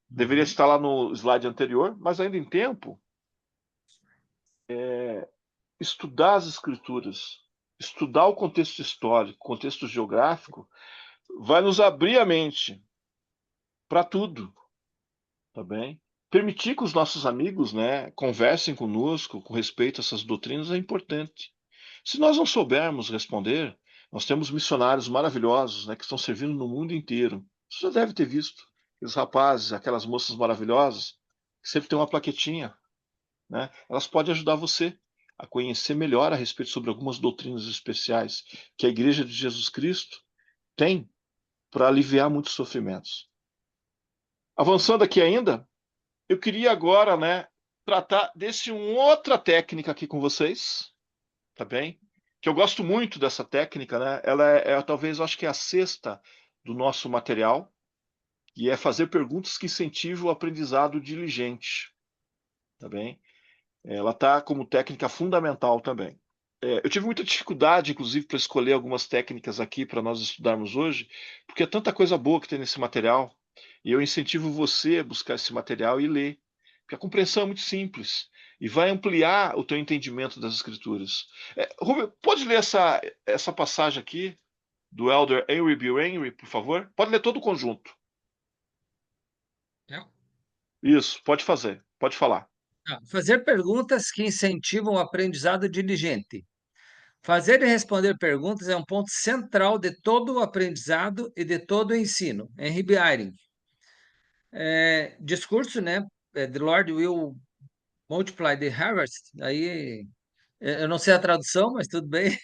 deveria Uhum. estar lá no slide anterior, mas ainda em tempo, estudar as escrituras, estudar o contexto histórico, contexto geográfico, vai nos abrir a mente para tudo, tá bem? Permitir que os nossos amigos, né, conversem conosco com respeito a essas doutrinas é importante. Se nós não soubermos responder, nós temos missionários maravilhosos, né, que estão servindo no mundo inteiro. Você já deve ter visto aqueles rapazes, aquelas moças maravilhosas, sempre tem uma plaquetinha, né? Elas podem ajudar você a conhecer melhor a respeito sobre algumas doutrinas especiais que a Igreja de Jesus Cristo tem para aliviar muitos sofrimentos. Avançando aqui ainda, eu queria agora, né, tratar desse outra técnica aqui com vocês, tá bem? Que eu gosto muito dessa técnica, né? Ela talvez, eu acho que é a sexta do nosso material, e é fazer perguntas que incentivam o aprendizado diligente, tá bem? Ela está como técnica fundamental também. Eu tive muita dificuldade, inclusive, para escolher algumas técnicas aqui para nós estudarmos hoje, porque é tanta coisa boa que tem nesse material, e eu incentivo você a buscar esse material e ler, porque a compreensão é muito simples e vai ampliar o teu entendimento das Escrituras. Rubem, pode ler essa passagem aqui do Elder Henry B. Henry, por favor? Pode ler todo o conjunto. É. Isso, pode fazer, pode falar. Fazer perguntas que incentivam o aprendizado diligente. Fazer e responder perguntas é um ponto central de todo o aprendizado e de todo o ensino. Henry B. Eyring. Discurso, né? The Lord will multiply the harvest. Aí eu não sei a tradução, mas tudo bem.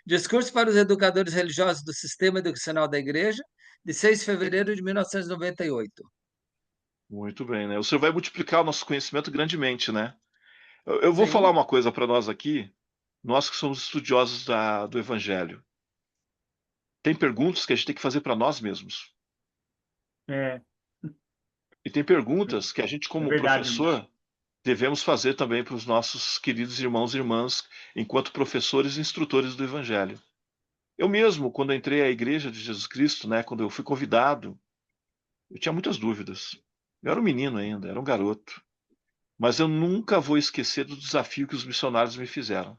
Discurso para os educadores religiosos do Sistema Educacional da Igreja, de 6 de fevereiro de 1998. Muito bem, né? O senhor vai multiplicar o nosso conhecimento grandemente, né? Eu vou falar Sim. uma coisa para nós aqui, nós que somos estudiosos do Evangelho. Tem perguntas que a gente tem que fazer para nós mesmos. É, E tem perguntas que a gente, é como verdade, irmão. professor, devemos fazer também para os nossos queridos irmãos e irmãs, enquanto professores e instrutores do Evangelho. Eu mesmo, quando entrei à Igreja de Jesus Cristo, né, quando eu fui convidado, eu tinha muitas dúvidas. Eu era um menino ainda, era um garoto. Mas eu nunca vou esquecer do desafio que os missionários me fizeram.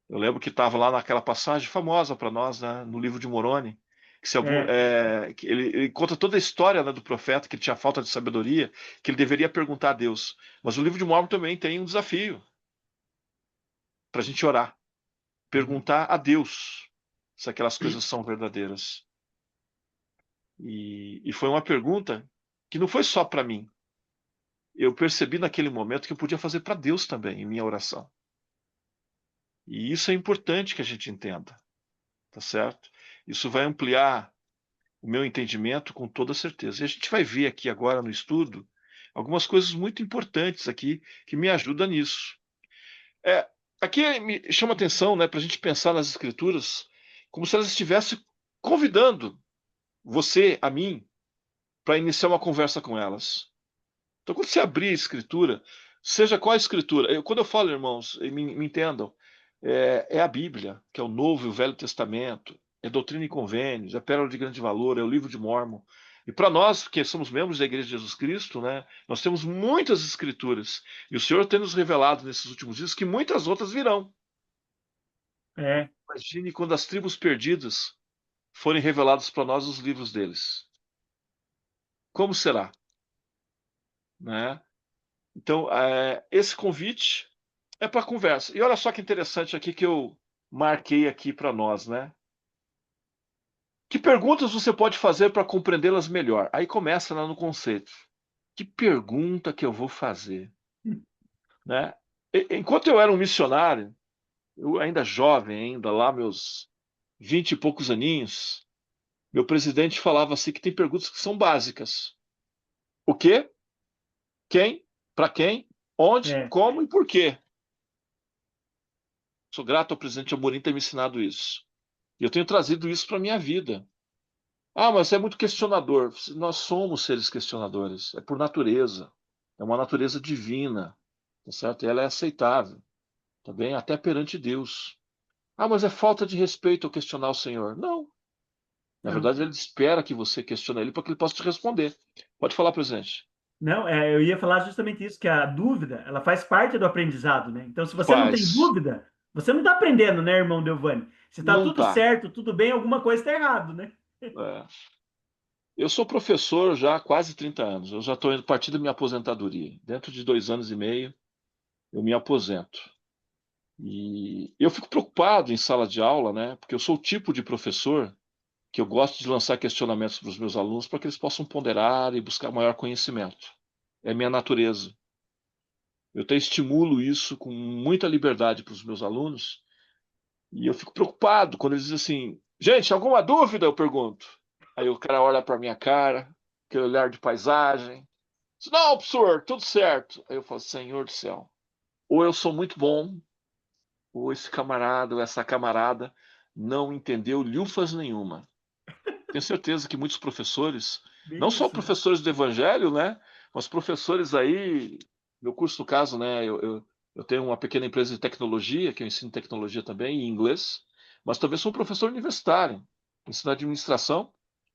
Eu lembro que estava lá naquela passagem famosa para nós, né, no livro de Moroni, que, É, que ele conta toda a história, né, do profeta, que ele tinha falta de sabedoria, que ele deveria perguntar a Deus. Mas o livro de Mormon também tem um desafio para a gente orar, perguntar a Deus se aquelas coisas são verdadeiras. E foi uma pergunta que não foi só para mim. Eu percebi naquele momento que eu podia fazer para Deus também, em minha oração. E isso é importante que a gente entenda, tá certo? Isso vai ampliar o meu entendimento com toda certeza. E a gente vai ver aqui agora no estudo algumas coisas muito importantes aqui que me ajudam nisso. É, aqui me chama atenção, né, para a gente pensar nas escrituras como se elas estivessem convidando você, a mim, para iniciar uma conversa com elas. Então, quando você abrir a escritura, seja qual a escritura, quando eu falo, irmãos, me entendam, é a Bíblia, que é o Novo e o Velho Testamento, é Doutrina e Convênios, é Pérola de Grande Valor, é o Livro de Mórmon. E para nós, que somos membros da Igreja de Jesus Cristo, né, nós temos muitas escrituras. E o Senhor tem nos revelado nesses últimos dias que muitas outras virão. é, Imagine quando as tribos perdidas forem revelados para nós os livros deles. Como será? Né? Então, esse convite é para conversa. E olha só que interessante aqui que eu marquei aqui para nós, né? Que perguntas você pode fazer para compreendê-las melhor? Aí começa lá no conceito. Que pergunta que eu vou fazer, né? Enquanto eu era um missionário, eu ainda jovem, ainda lá meus 20 e poucos aninhos, meu presidente falava assim que tem perguntas que são básicas. O quê? Quem? Para quem? Onde? é. Como e por quê? Sou grato ao presidente Amorim ter me ensinado isso. E eu tenho trazido isso para a minha vida. Ah, mas é muito questionador. Nós somos seres questionadores. É por natureza. É uma natureza divina. Tá certo? E ela é aceitável. Tá bem? Até perante Deus. Ah, mas é falta de respeito ao questionar o Senhor. Não. Na Não, verdade, ele espera que você questione ele para que ele possa te responder. Pode falar, presidente. não, eu ia falar justamente isso, que a dúvida, ela faz parte do aprendizado, né? Então, se você não tem Faz. dúvida, você não está aprendendo, né, irmão Delvani? Se está Não tudo tá. certo, tudo bem, alguma coisa está errado, né? É. Eu sou professor já há quase 30 anos. Eu já estou indo partir da minha aposentadoria. Dentro de 2 anos e meio, eu me aposento. E eu fico preocupado em sala de aula, né? Porque eu sou o tipo de professor que eu gosto de lançar questionamentos para os meus alunos para que eles possam ponderar e buscar maior conhecimento. é minha natureza. Eu até estimulo isso com muita liberdade para os meus alunos, e eu fico preocupado quando eles dizem assim: gente, alguma dúvida? Eu pergunto. Aí o cara olha para minha cara, aquele olhar de paisagem. Diz, não, professor, tudo certo. Aí eu falo: Senhor do céu, ou eu sou muito bom, ou esse camarada ou essa camarada não entendeu lhufas nenhuma. Tenho certeza que muitos professores, não Bem só isso, né? professores do Evangelho, né, mas professores aí, meu curso, no caso, né, eu tenho uma pequena empresa de tecnologia, que eu ensino tecnologia também, em inglês, mas também sou um professor universitário, ensino administração,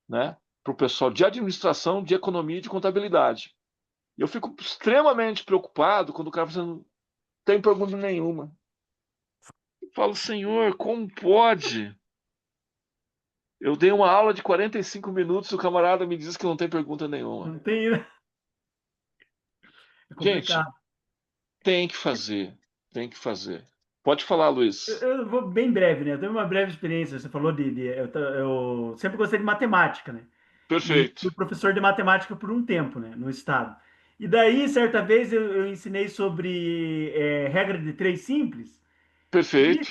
né, para o pessoal de administração, de economia e de contabilidade. E eu fico extremamente preocupado quando o cara fala assim, não tem pergunta nenhuma. Eu falo: Senhor, como pode? Eu dei uma aula de 45 minutos e o camarada me diz que não tem pergunta nenhuma. Não tem, né? É Gente, complicado. tem que fazer. Tem que fazer. Pode falar, Luiz. Eu vou bem breve, né? Eu tenho uma breve experiência. Você falou eu sempre gostei de matemática, né? E Perfeito. fui professor de matemática por um tempo, né? No estado. E daí, certa vez, eu ensinei sobre regra de três simples. E Perfeito.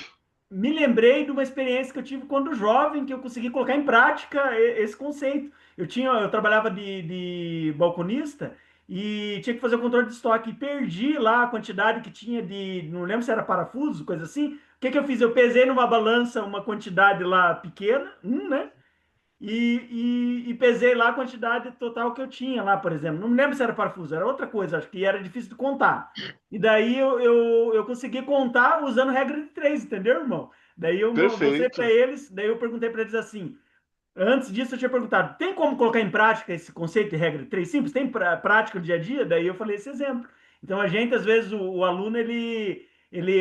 me lembrei de uma experiência que eu tive quando jovem, que eu consegui colocar em prática esse conceito. Eu trabalhava de balconista e tinha que fazer o controle de estoque. E perdi lá a quantidade que tinha não lembro se era parafuso, coisa assim. O que que eu fiz? Eu pesei numa balança uma quantidade lá pequena, né? E pesei lá a quantidade total que eu tinha lá, por exemplo. Não me lembro se era parafuso, era outra coisa, acho que era difícil de contar. E daí eu consegui contar usando regra de três, entendeu, irmão? Daí eu mostrei para Perfeito. eles, daí eu perguntei para eles assim. Antes disso, eu tinha perguntado: tem como colocar em prática esse conceito de regra de três simples? Tem prática no dia a dia? Daí eu falei esse exemplo. Então, a gente, às vezes, o aluno,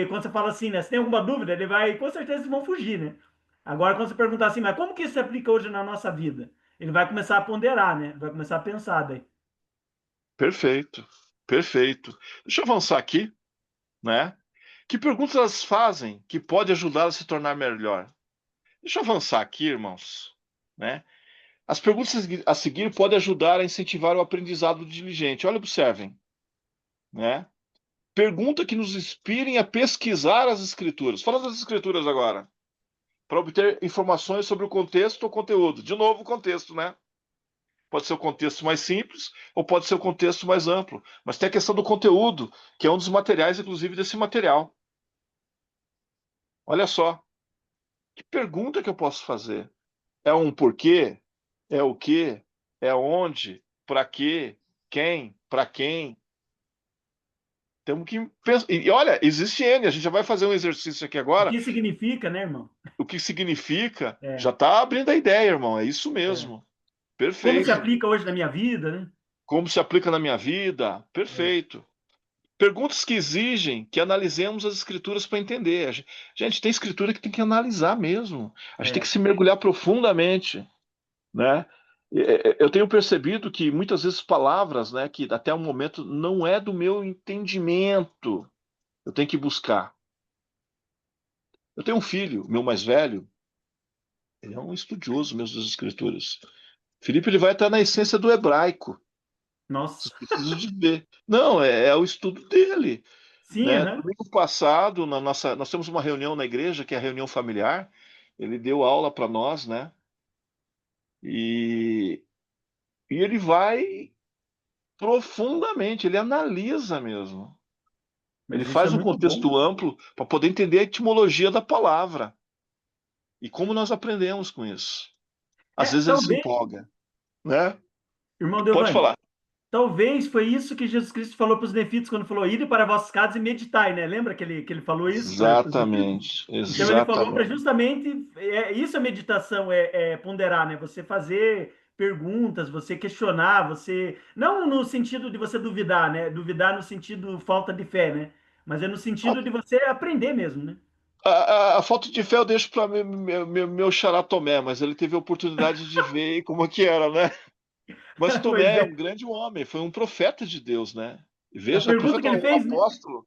quando você fala assim, né? Se tem alguma dúvida, ele vai, com certeza, eles vão fugir, né? Agora, quando você perguntar assim, mas como que isso se aplica hoje na nossa vida? Ele vai começar a ponderar, né? Vai começar a pensar daí. Perfeito. Perfeito. Deixa eu avançar aqui, né? Que perguntas elas fazem que pode ajudar a se tornar melhor? Deixa eu avançar aqui, irmãos, né? As perguntas a seguir podem ajudar a incentivar o aprendizado diligente. Olha, observem, né? Pergunta que nos inspirem a pesquisar as escrituras. Falando das escrituras agora, para obter informações sobre o contexto ou conteúdo. De novo, o contexto, né? Pode ser o contexto mais simples ou pode ser o contexto mais amplo. Mas tem a questão do conteúdo, que é um dos materiais, inclusive, desse material. Olha só, que pergunta que eu posso fazer? É um porquê? É o quê? É onde? Para quê? Quem? Para quem? Temos que pensar. E olha, existe N, a gente já vai fazer um exercício aqui O agora. que significa, né, irmão? O que significa? Já É, está abrindo a ideia, irmão. É isso é. mesmo. Como se Perfeito. aplica hoje na minha vida, né? Como se aplica na minha vida? É, Perfeito. Perguntas que exigem que analisemos as escrituras para entender. Gente, tem escritura que tem que analisar mesmo. A gente tem que é. se mergulhar profundamente, né? Eu tenho percebido que muitas vezes palavras, né, que até o momento não é do meu entendimento, eu tenho que buscar. Eu tenho um filho, meu mais velho, ele é um estudioso mesmo das escrituras. Felipe, ele vai estar na essência do hebraico. Nossa. Vocês precisam de ver. Não, é o estudo dele, Sim, né? aham. Domingo passado, nós temos uma reunião na igreja, que é a reunião familiar. Ele deu aula para nós, né? E, e ele vai profundamente, ele analisa mesmo. Ele Mas isso é faz um muito bom. contexto amplo para poder entender a etimologia da palavra e como nós aprendemos com isso. Às vezes ele se Talvez, empolga, né? irmão Pode Devani, falar. talvez foi isso que Jesus Cristo falou para os nefitos quando falou: ide para vossas casas e meditai, né? Lembra que ele falou isso para os nefitos? Exatamente, Então ele falou para exatamente. justamente isso, a meditação é ponderar, né? Você fazer perguntas, você questionar, você não no sentido de você duvidar, né? Duvidar no sentido falta de fé, né? Mas é no A, sentido de você aprender mesmo, né? a falta de fé eu deixo para meu xará Tomé, mas ele teve a oportunidade de ver como que era, né? Mas Pois Tomé é é. um grande homem, foi um profeta de Deus, né? A Veja, pergunta profeta que ele não, um fez, né? apóstolo.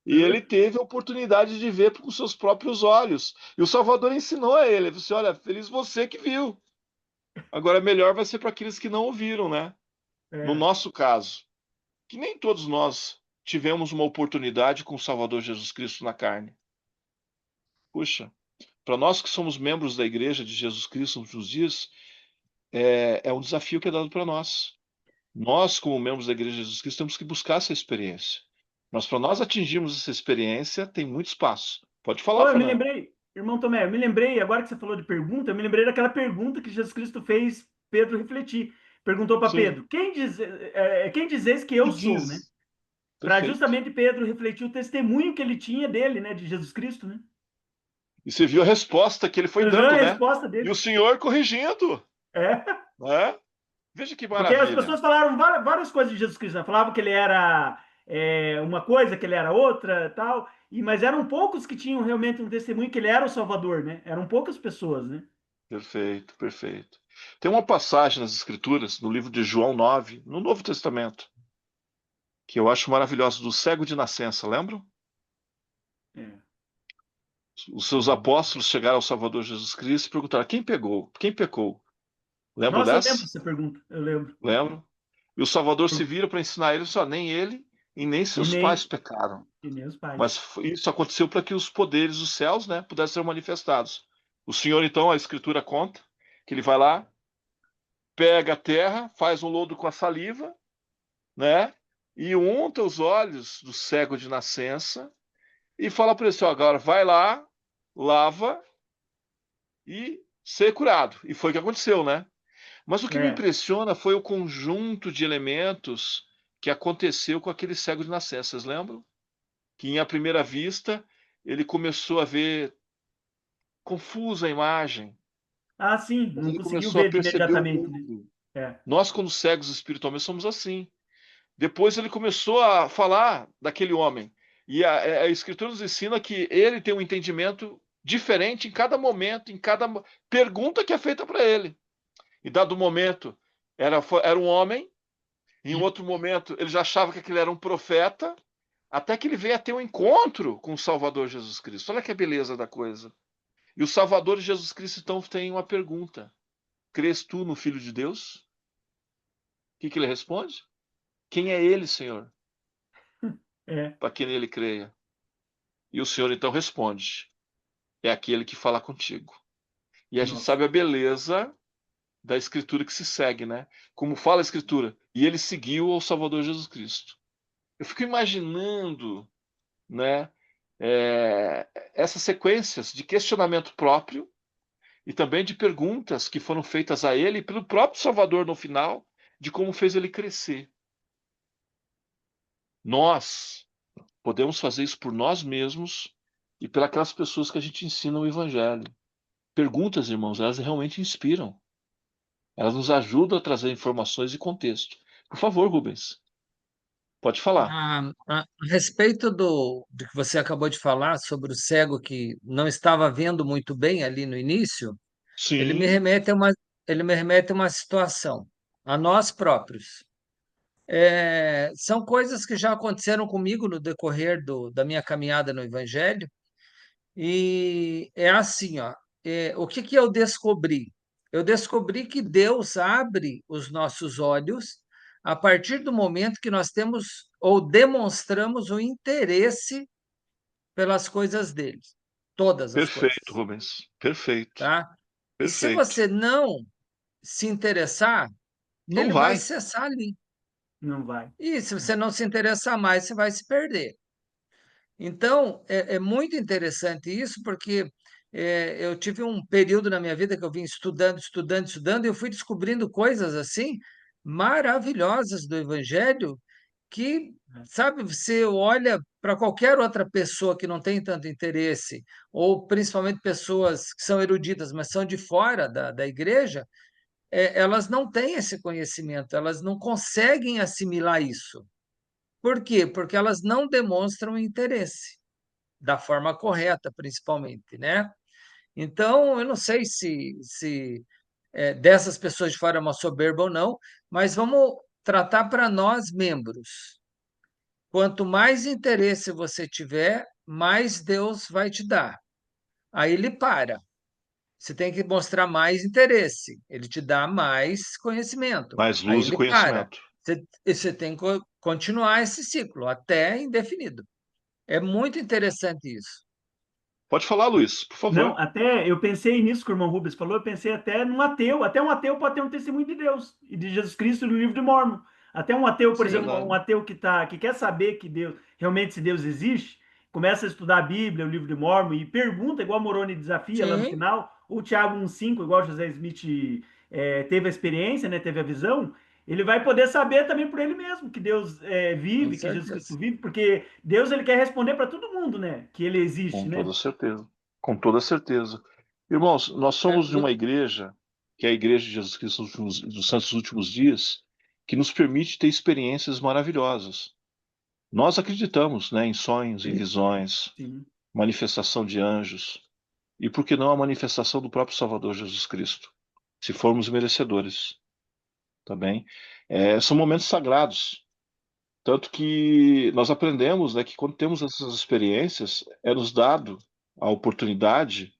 E ele teve a oportunidade de ver com seus próprios olhos. E o Salvador ensinou a ele, ele disse: olha, feliz você que viu. Agora melhor vai ser para aqueles que não ouviram, né? No É. nosso caso. que nem todos nós tivemos uma oportunidade com o Salvador Jesus Cristo na carne. Puxa, para nós que somos membros da Igreja de Jesus Cristo nos últimos dias, é um desafio que é dado para nós. Nós, como membros da Igreja de Jesus Cristo, temos que buscar essa experiência. Mas para nós atingirmos essa experiência, tem muito espaço. Pode falar, Eu me Fernando. lembrei, irmão Tomé, eu me lembrei, agora que você falou de pergunta, eu me lembrei daquela pergunta que Jesus Cristo fez Pedro refletir. Perguntou para Sim. Pedro: quem dizeis que eu Que sou, né? diz? Para Perfeito. justamente Pedro refletir o testemunho que ele tinha dele, né, de Jesus Cristo, né? E você viu a resposta que ele foi Aham, dando, a né? resposta E o dele. Senhor corrigindo, É, né? Veja que porque as maravilha. pessoas falaram várias coisas de Jesus Cristo, né? Falavam que ele era uma coisa, que ele era outra, tal. Mas eram poucos que tinham realmente um testemunho que ele era o Salvador, né? Eram poucas pessoas, né? Perfeito, perfeito. Tem uma passagem nas Escrituras, no livro de João 9, no Novo Testamento, que eu acho maravilhosa, do cego de nascença, lembram? É. Os seus apóstolos chegaram ao Salvador Jesus Cristo e perguntaram: quem pegou? Quem pecou? Lembram Nossa, eu lembro dessa? dessa pergunta, eu lembro. Lembram? E o Salvador se vira para ensinar eles: só nem ele e nem E seus pais nem, pecaram. e nem os pais. Mas isso aconteceu para que os poderes dos céus, né, pudessem ser manifestados. O Senhor, então, a Escritura conta que ele vai lá, pega a terra, faz um lodo com a saliva, né, e unta os olhos do cego de nascença e fala para ele assim: ó, agora vai lá, lava e ser curado. E foi o que aconteceu, né? Mas o que me É. impressiona foi o conjunto de elementos que aconteceu com aquele cego de nascença. Vocês lembram? Que, em à primeira vista, ele começou a ver confusa a imagem, Ah, sim, mas não ele conseguiu começou a ver perceber o imediatamente, né? mundo. É. Nós, quando cegos espiritualmente, somos assim. Depois ele começou a falar daquele homem. E a Escritura nos ensina que ele tem um entendimento diferente em cada momento, em cada pergunta que é feita para ele. E dado momento, era um homem. Em outro momento, ele já achava que aquele era um profeta, até que ele veio a ter um encontro com o Salvador Jesus Cristo. Olha que beleza da coisa. E o Salvador Jesus Cristo, então, tem uma pergunta: crês tu no Filho de Deus? O que ele responde? Quem é ele, Senhor, É. para que nele creia? E o Senhor, então, responde: é aquele que fala contigo. E a gente Nossa. sabe a beleza da Escritura que se segue, né? Como fala a Escritura, e ele seguiu ao Salvador Jesus Cristo. Eu fico imaginando, né, essas sequências de questionamento próprio e também de perguntas que foram feitas a ele pelo próprio Salvador no final, de como fez ele crescer. Nós podemos fazer isso por nós mesmos e pelas pessoas que a gente ensina o Evangelho. Perguntas, irmãos, elas realmente inspiram. Elas nos ajudam a trazer informações e contexto. Por favor, Rubens, pode falar. A respeito do que você acabou de falar sobre o cego que não estava vendo muito bem ali no início, ele me Sim, remete a uma situação, a nós próprios. São coisas que já aconteceram comigo no decorrer da minha caminhada no Evangelho, e é assim, ó, o que que eu descobri? Eu descobri que Deus abre os nossos olhos a partir do momento que nós temos ou demonstramos o interesse pelas coisas dele, todas as perfeito, coisas, Rubens. Perfeito, tá? E se perfeito. você não se interessar, Não ele vai vai. cessar ali. Não vai. E se você não se interessar mais, você vai se perder. Então, é muito interessante isso, porque eu tive um período na minha vida que eu vim estudando, estudando, estudando, e eu fui descobrindo coisas assim maravilhosas do Evangelho que, sabe, você olha para qualquer outra pessoa que não tem tanto interesse, ou principalmente pessoas que são eruditas, mas são de fora da igreja, elas não têm esse conhecimento, elas não conseguem assimilar isso. Por quê? Porque elas não demonstram interesse da forma correta, principalmente, né? Então, eu não sei se dessas pessoas de fora é uma soberba ou não, mas vamos tratar para nós, membros. Quanto mais interesse você tiver, mais Deus vai te dar. Aí ele para. Você tem que mostrar mais interesse. Ele te dá mais conhecimento. Mais Aí luz e ele para. conhecimento. Você tem que continuar esse ciclo até indefinido. É muito interessante isso. Pode falar, Luiz, por Não, favor. até eu pensei nisso que o irmão Rubens falou, eu pensei até num ateu, até um ateu pode ter um testemunho de Deus e de Jesus Cristo no livro de Mórmon. Até um ateu, por exemplo, Sim, um ateu que quer saber que Deus, realmente se Deus existe, começa a estudar a Bíblia, o livro de Mórmon e pergunta, igual Moroni desafia lá no sim, final, ou Tiago 1,5, igual José Smith teve a experiência, né, teve a visão, ele vai poder saber também por ele mesmo que Deus com vive, que Jesus certeza. Cristo vive, porque Deus ele quer responder para todo mundo, né, que ele existe, Com né? toda certeza. Com toda certeza. Irmãos, nós É, somos de uma igreja, que é a Igreja de Jesus Cristo dos Santos Últimos Dias, que nos permite ter experiências maravilhosas. Nós acreditamos, né, em sonhos, em visões, Sim. manifestação de anjos, e por que não a manifestação do próprio Salvador Jesus Cristo, se formos merecedores, tá bem? São momentos sagrados, tanto que nós aprendemos, né, que quando temos essas experiências, é nos dado a oportunidade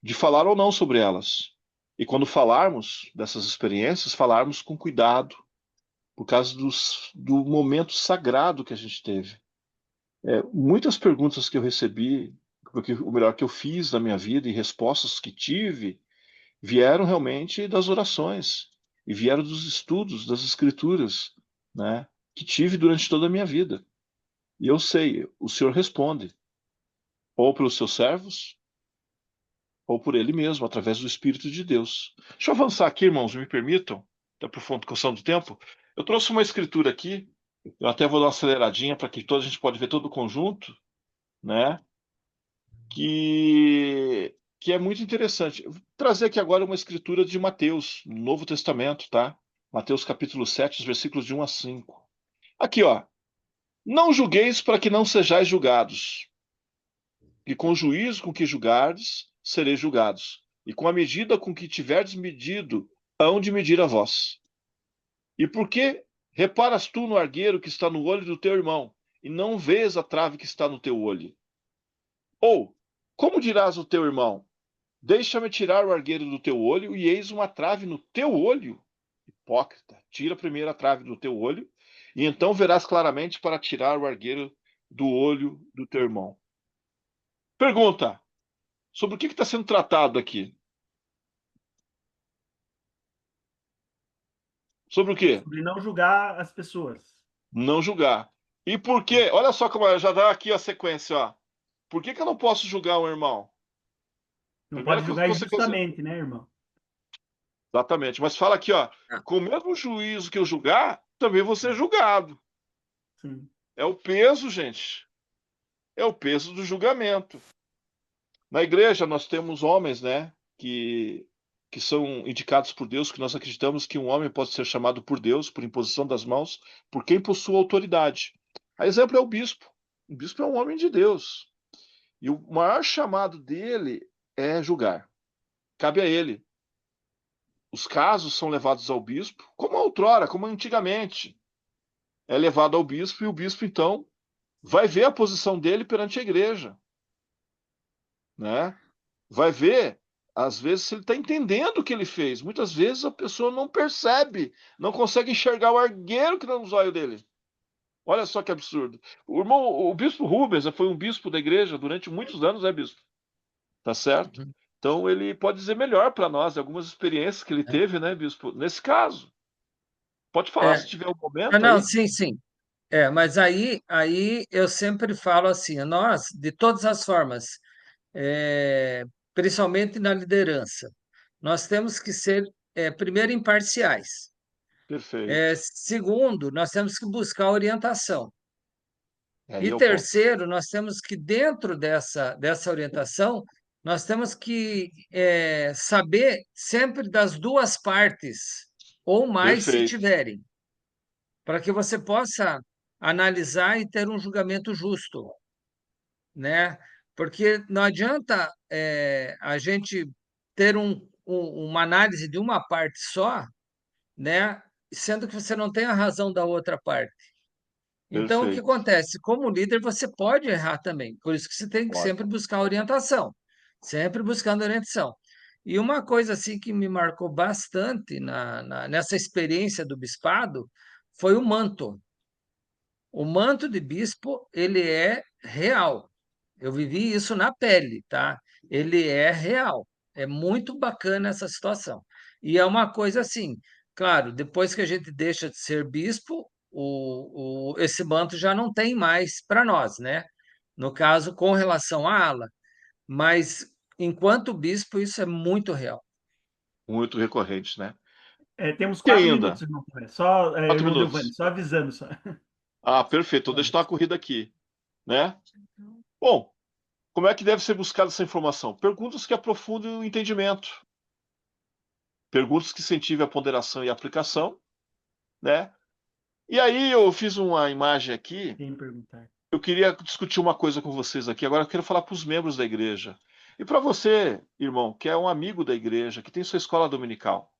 de falar ou não sobre elas. E quando falarmos dessas experiências, falarmos com cuidado, por causa do momento sagrado que a gente teve. Muitas perguntas que eu recebi, porque o melhor que eu fiz na minha vida e respostas que tive, vieram realmente das orações e vieram dos estudos das escrituras, né, que tive durante toda a minha vida. E eu sei, o Senhor responde, ou pelos seus servos, ou por ele mesmo, através do Espírito de Deus. Deixa eu avançar aqui, irmãos, me permitam, até por questão do tempo. Eu trouxe uma escritura aqui, eu até vou dar uma aceleradinha para que toda a gente pode ver todo o conjunto, né? Que é muito interessante. Eu vou trazer aqui agora uma escritura de Mateus, no Novo Testamento, tá? Mateus capítulo 7, os versículos de 1 a 5. Aqui, ó. Não julgueis para que não sejais julgados, e com o juízo com que julgardes, sereis julgados. E com a medida com que tiverdes medido, hão de medir a vós. E por que reparas tu no argueiro que está no olho do teu irmão, e não vês a trave que está no teu olho? Ou, como dirás ao teu irmão, deixa-me tirar o argueiro do teu olho, e eis uma trave no teu olho? Hipócrita, tira primeiro a trave do teu olho, e então verás claramente para tirar o argueiro do olho do teu irmão. Pergunta: sobre o que está sendo tratado aqui? Sobre o quê? Sobre não julgar as pessoas. Não julgar. E por quê? Olha só como já dá aqui a sequência, ó. Por que eu não posso julgar um irmão? Não Primeira pode coisa que julgar você quer dizer. injustamente, né, irmão? Exatamente. Mas fala aqui, ó. Ah, Com o mesmo juízo que eu julgar, também vou ser julgado. Sim. É o peso, gente. É o peso do julgamento. Na igreja nós temos homens, né, que são indicados por Deus, que nós acreditamos que um homem pode ser chamado por Deus, por imposição das mãos, por quem possui autoridade. A exemplo é o bispo. O bispo é um homem de Deus. E o maior chamado dele é julgar. Cabe a ele. Os casos são levados ao bispo, como outrora, como antigamente. É levado ao bispo e o bispo, então, vai ver a posição dele perante a igreja, né? Vai ver, às vezes, se ele está entendendo o que ele fez. Muitas vezes a pessoa não percebe, não consegue enxergar o argueiro que está nos olhos dele. Olha só que absurdo. O irmão, o bispo Rubens foi um bispo da igreja durante muitos anos, né, bispo? Tá certo? uhum. Então ele pode dizer melhor para nós algumas experiências que ele É, teve, né, bispo? Nesse caso, pode falar é. se tiver um Ah, momento não, aí. sim, sim. Mas aí eu sempre falo assim, nós, de todas as formas, é, principalmente na liderança, nós temos que ser, primeiro, imparciais. Perfeito. Segundo, nós temos que buscar orientação. Aí E é o ponto. terceiro, nós temos que, dentro dessa orientação, nós temos que saber sempre das duas partes, ou mais se Perfeito. tiverem, para que você possa analisar e ter um julgamento justo, né? Porque não adianta a gente ter uma análise de uma parte só, né? Sendo que você não tem a razão da outra parte. Então, o que Perfeito. acontece? Como líder, você pode errar também. Por isso que você tem que Pode. sempre buscar orientação, sempre buscando orientação. E uma coisa assim que me marcou bastante nessa experiência do bispado foi o manto. O manto de bispo, ele é real. Eu vivi isso na pele, tá? Ele é real. É muito bacana essa situação. E é uma coisa assim, claro, depois que a gente deixa de ser bispo, esse manto já não tem mais para nós, né? No caso, com relação à ala. Mas, enquanto bispo, isso é muito real. Muito recorrente, né? Temos E 4 minutos, ainda, irmão. Só, 4 irmão Delvani, minutos. só avisando. Só. Ah, perfeito. Então deixa eu dar uma corrida aqui, né? Bom, como é que deve ser buscada essa informação? Perguntas que aprofundem o entendimento, perguntas que incentivem a ponderação e a aplicação, né? E aí eu fiz uma imagem aqui. Quem perguntar? Eu queria discutir uma coisa com vocês aqui. Agora eu quero falar para os membros da igreja. E para você, irmão, que é um amigo da igreja, que tem sua escola dominical,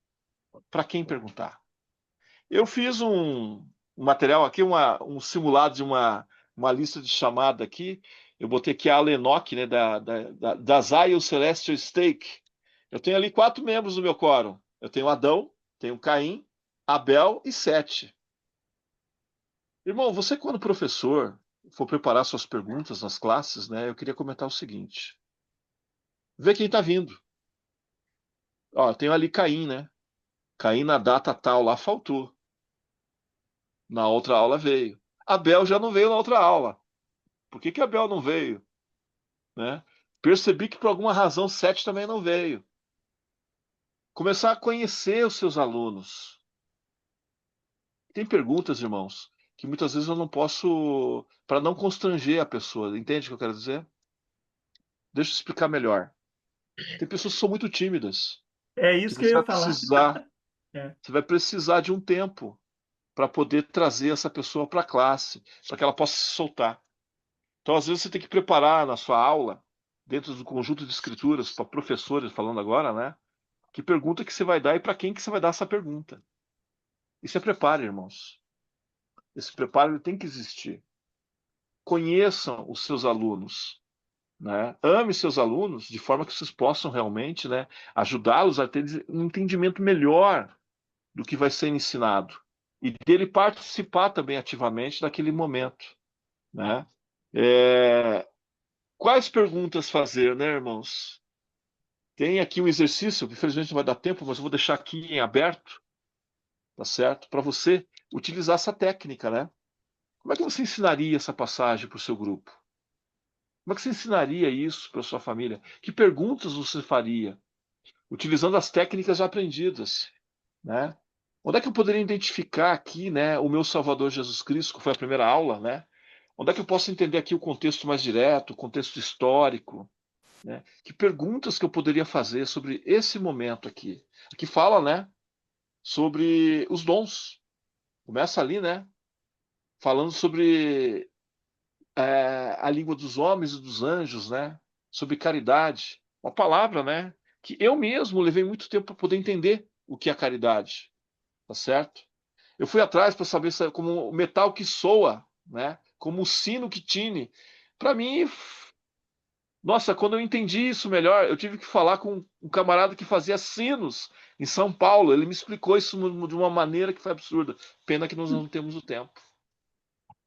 para quem perguntar? Eu fiz um material aqui, um simulado de uma lista de chamada aqui. Eu botei aqui a Alenoc, né, da Zion Celestial Stake. Eu tenho ali 4 membros do meu quórum. Eu tenho Adão, tenho Caim, Abel e Sete. Irmão, você quando professor for preparar suas perguntas nas classes, né, eu queria comentar o seguinte. Vê quem está vindo. Ó, eu tenho ali Caim, né? Caim na data tal lá faltou. Na outra aula veio. Abel já não veio na outra aula. Por que Abel não veio? Né? Percebi que por alguma razão Sete também não veio. Começar a conhecer os seus alunos. Tem perguntas, irmãos, que muitas vezes eu não posso, para não constranger a pessoa. Entende o que eu quero dizer? Deixa eu explicar melhor. Tem pessoas que são muito tímidas, É que isso que eu você ia vai falar. precisar, É. você vai precisar de um tempo para poder trazer essa pessoa para a classe, para que ela possa se soltar. Então, às vezes, você tem que preparar na sua aula, dentro do conjunto de escrituras, para professores falando agora, né? Que pergunta que você vai dar e para quem que você vai dar essa pergunta. Isso é preparo, irmãos. Esse preparo ele tem que existir. Conheçam os seus alunos, né? Ame seus alunos de forma que vocês possam realmente, né, ajudá-los a ter um entendimento melhor do que vai ser ensinado e dele participar também ativamente daquele momento, né? É, quais perguntas fazer, né, irmãos? Tem aqui um exercício, que infelizmente não vai dar tempo, mas eu vou deixar aqui em aberto, tá certo? Para você utilizar essa técnica, né? Como é que você ensinaria essa passagem para o seu grupo? Como é que você ensinaria isso para sua família? Que perguntas você faria? Utilizando as técnicas já aprendidas, né? Onde é que eu poderia identificar aqui, né, o meu Salvador Jesus Cristo, que foi a primeira aula, né? Onde é que eu posso entender aqui o contexto mais direto, o contexto histórico, né? Que perguntas que eu poderia fazer sobre esse momento aqui? Aqui fala, né, sobre os dons. Começa ali, né, falando sobre a língua dos homens e dos anjos, né? Sobre caridade. Uma palavra, né? Que eu mesmo levei muito tempo para poder entender o que é caridade, tá certo? Eu fui atrás para saber como o metal que soa, né? Como o sino que tine. Para mim, nossa, quando eu entendi isso melhor, eu tive que falar com um camarada que fazia sinos em São Paulo. Ele me explicou isso de uma maneira que foi absurda. Pena que nós não temos o tempo,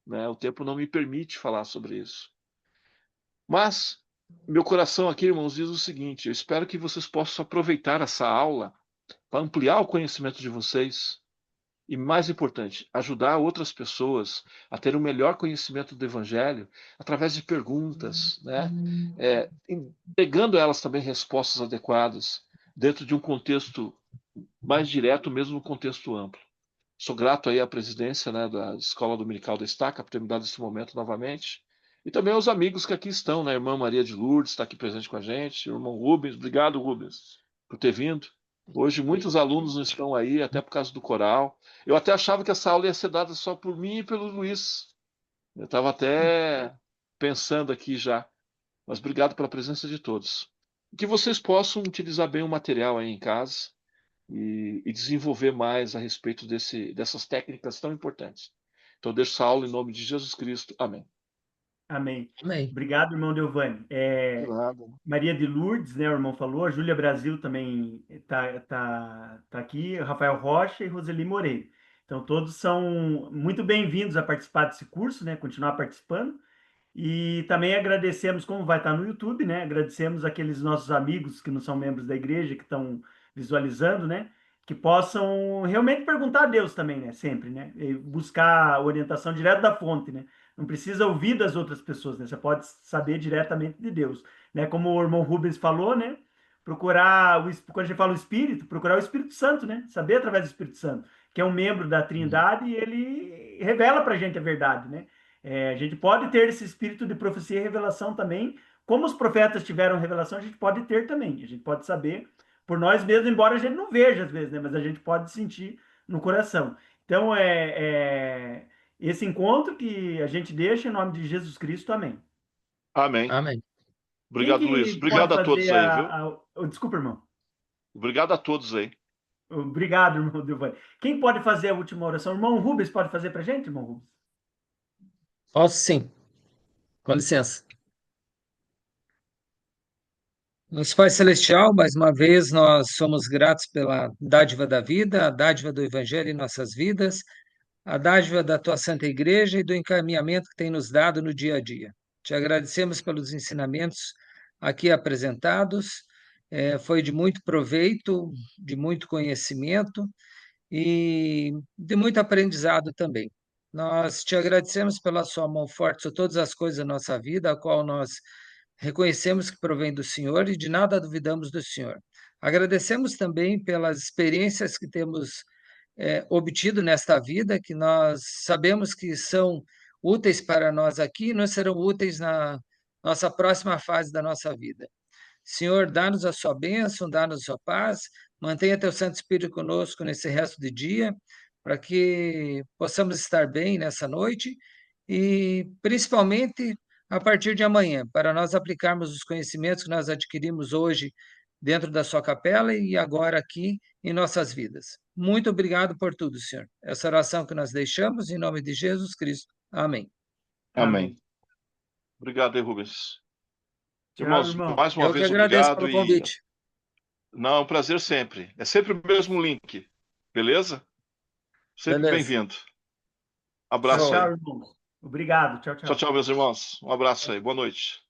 né? O tempo não me permite falar sobre isso. Mas meu coração aqui, irmãos, diz o seguinte: eu espero que vocês possam aproveitar essa aula para ampliar o conhecimento de vocês e, mais importante, ajudar outras pessoas a ter um melhor conhecimento do Evangelho através de perguntas, né? Entregando a elas também respostas adequadas dentro de um contexto mais direto, mesmo no contexto amplo. Sou grato aí à presidência, né, da Escola Dominical da Estaca por ter me dado esse momento novamente. E também aos amigos que aqui estão, né? A irmã Maria de Lourdes está aqui presente com a gente, o irmão Rubens. Obrigado, Rubens, por ter vindo. Hoje muitos alunos não estão aí, até por causa do coral. Eu até achava que essa aula ia ser dada só por mim e pelo Luiz. Eu estava até pensando aqui já. Mas obrigado pela presença de todos. Que vocês possam utilizar bem o material aí em casa e desenvolver mais a respeito dessas técnicas tão importantes. Então, eu deixo essa aula em nome de Jesus Cristo. Amém. Amém. Amém. Obrigado, irmão Delvani. De nada. Maria de Lourdes, né, o irmão falou, a Júlia Brasil também tá aqui, Rafael Rocha e Roseli Moreira. Então, todos são muito bem-vindos a participar desse curso, né? Continuar participando. E também agradecemos, como vai estar no YouTube, né? Agradecemos aqueles nossos amigos que não são membros da igreja, que estão visualizando, né? Que possam realmente perguntar a Deus também, né? Sempre, né? E buscar a orientação direto da fonte, né? Não precisa ouvir das outras pessoas, né? Você pode saber diretamente de Deus, né? Como o irmão Rubens falou, né? Procurar, quando a gente fala o Espírito, procurar o Espírito Santo, né? Saber através do Espírito Santo, que é um membro da Trindade e ele revela para a gente a verdade, né? A gente pode ter esse espírito de profecia e revelação também, como os profetas tiveram revelação, a gente pode ter também. A gente pode saber por nós mesmos, embora a gente não veja às vezes, né? Mas a gente pode sentir no coração. Então, esse encontro que a gente deixa em nome de Jesus Cristo. Amém. Amém. Amém. Quem Obrigado, Luiz. que pode Obrigado a todos fazer aí, viu? Desculpa, irmão. Obrigado a todos aí. Obrigado, irmão Dilvani. Quem pode fazer a última oração? Irmão Rubens pode fazer para a gente, irmão Rubens? Posso sim. Com licença. Nosso Pai Celestial, mais uma vez nós somos gratos pela dádiva da vida, a dádiva do Evangelho em nossas vidas, a dádiva da Tua Santa Igreja e do encaminhamento que tem nos dado no dia a dia. Te agradecemos pelos ensinamentos aqui apresentados, foi de muito proveito, de muito conhecimento e de muito aprendizado também. Nós te agradecemos pela sua mão forte sobre todas as coisas da nossa vida, a qual nós reconhecemos que provém do Senhor e de nada duvidamos do Senhor. Agradecemos também pelas experiências que temos obtido nesta vida, que nós sabemos que são úteis para nós aqui e não serão úteis na nossa próxima fase da nossa vida. Senhor, dá-nos a sua bênção, dá-nos a sua paz, mantenha teu Santo Espírito conosco nesse resto de dia, para que possamos estar bem nessa noite e, principalmente, a partir de amanhã, para nós aplicarmos os conhecimentos que nós adquirimos hoje dentro da sua capela e agora aqui em nossas vidas. Muito obrigado por tudo, Senhor. Essa oração que nós deixamos em nome de Jesus Cristo. Amém. Amém. Obrigado aí, Rubens. Tchau, Irmãos, irmão. mais uma Eu que vez agradeço obrigado pelo e convite. não, é um prazer sempre. É sempre o mesmo link, beleza? Sempre Beleza. bem-vindo. Abraço Show. Tchau, aí. irmão. Obrigado. Tchau, Tchau, tchau. tchau, meus irmãos. Um abraço aí. Boa noite.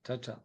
Tchau, tchau.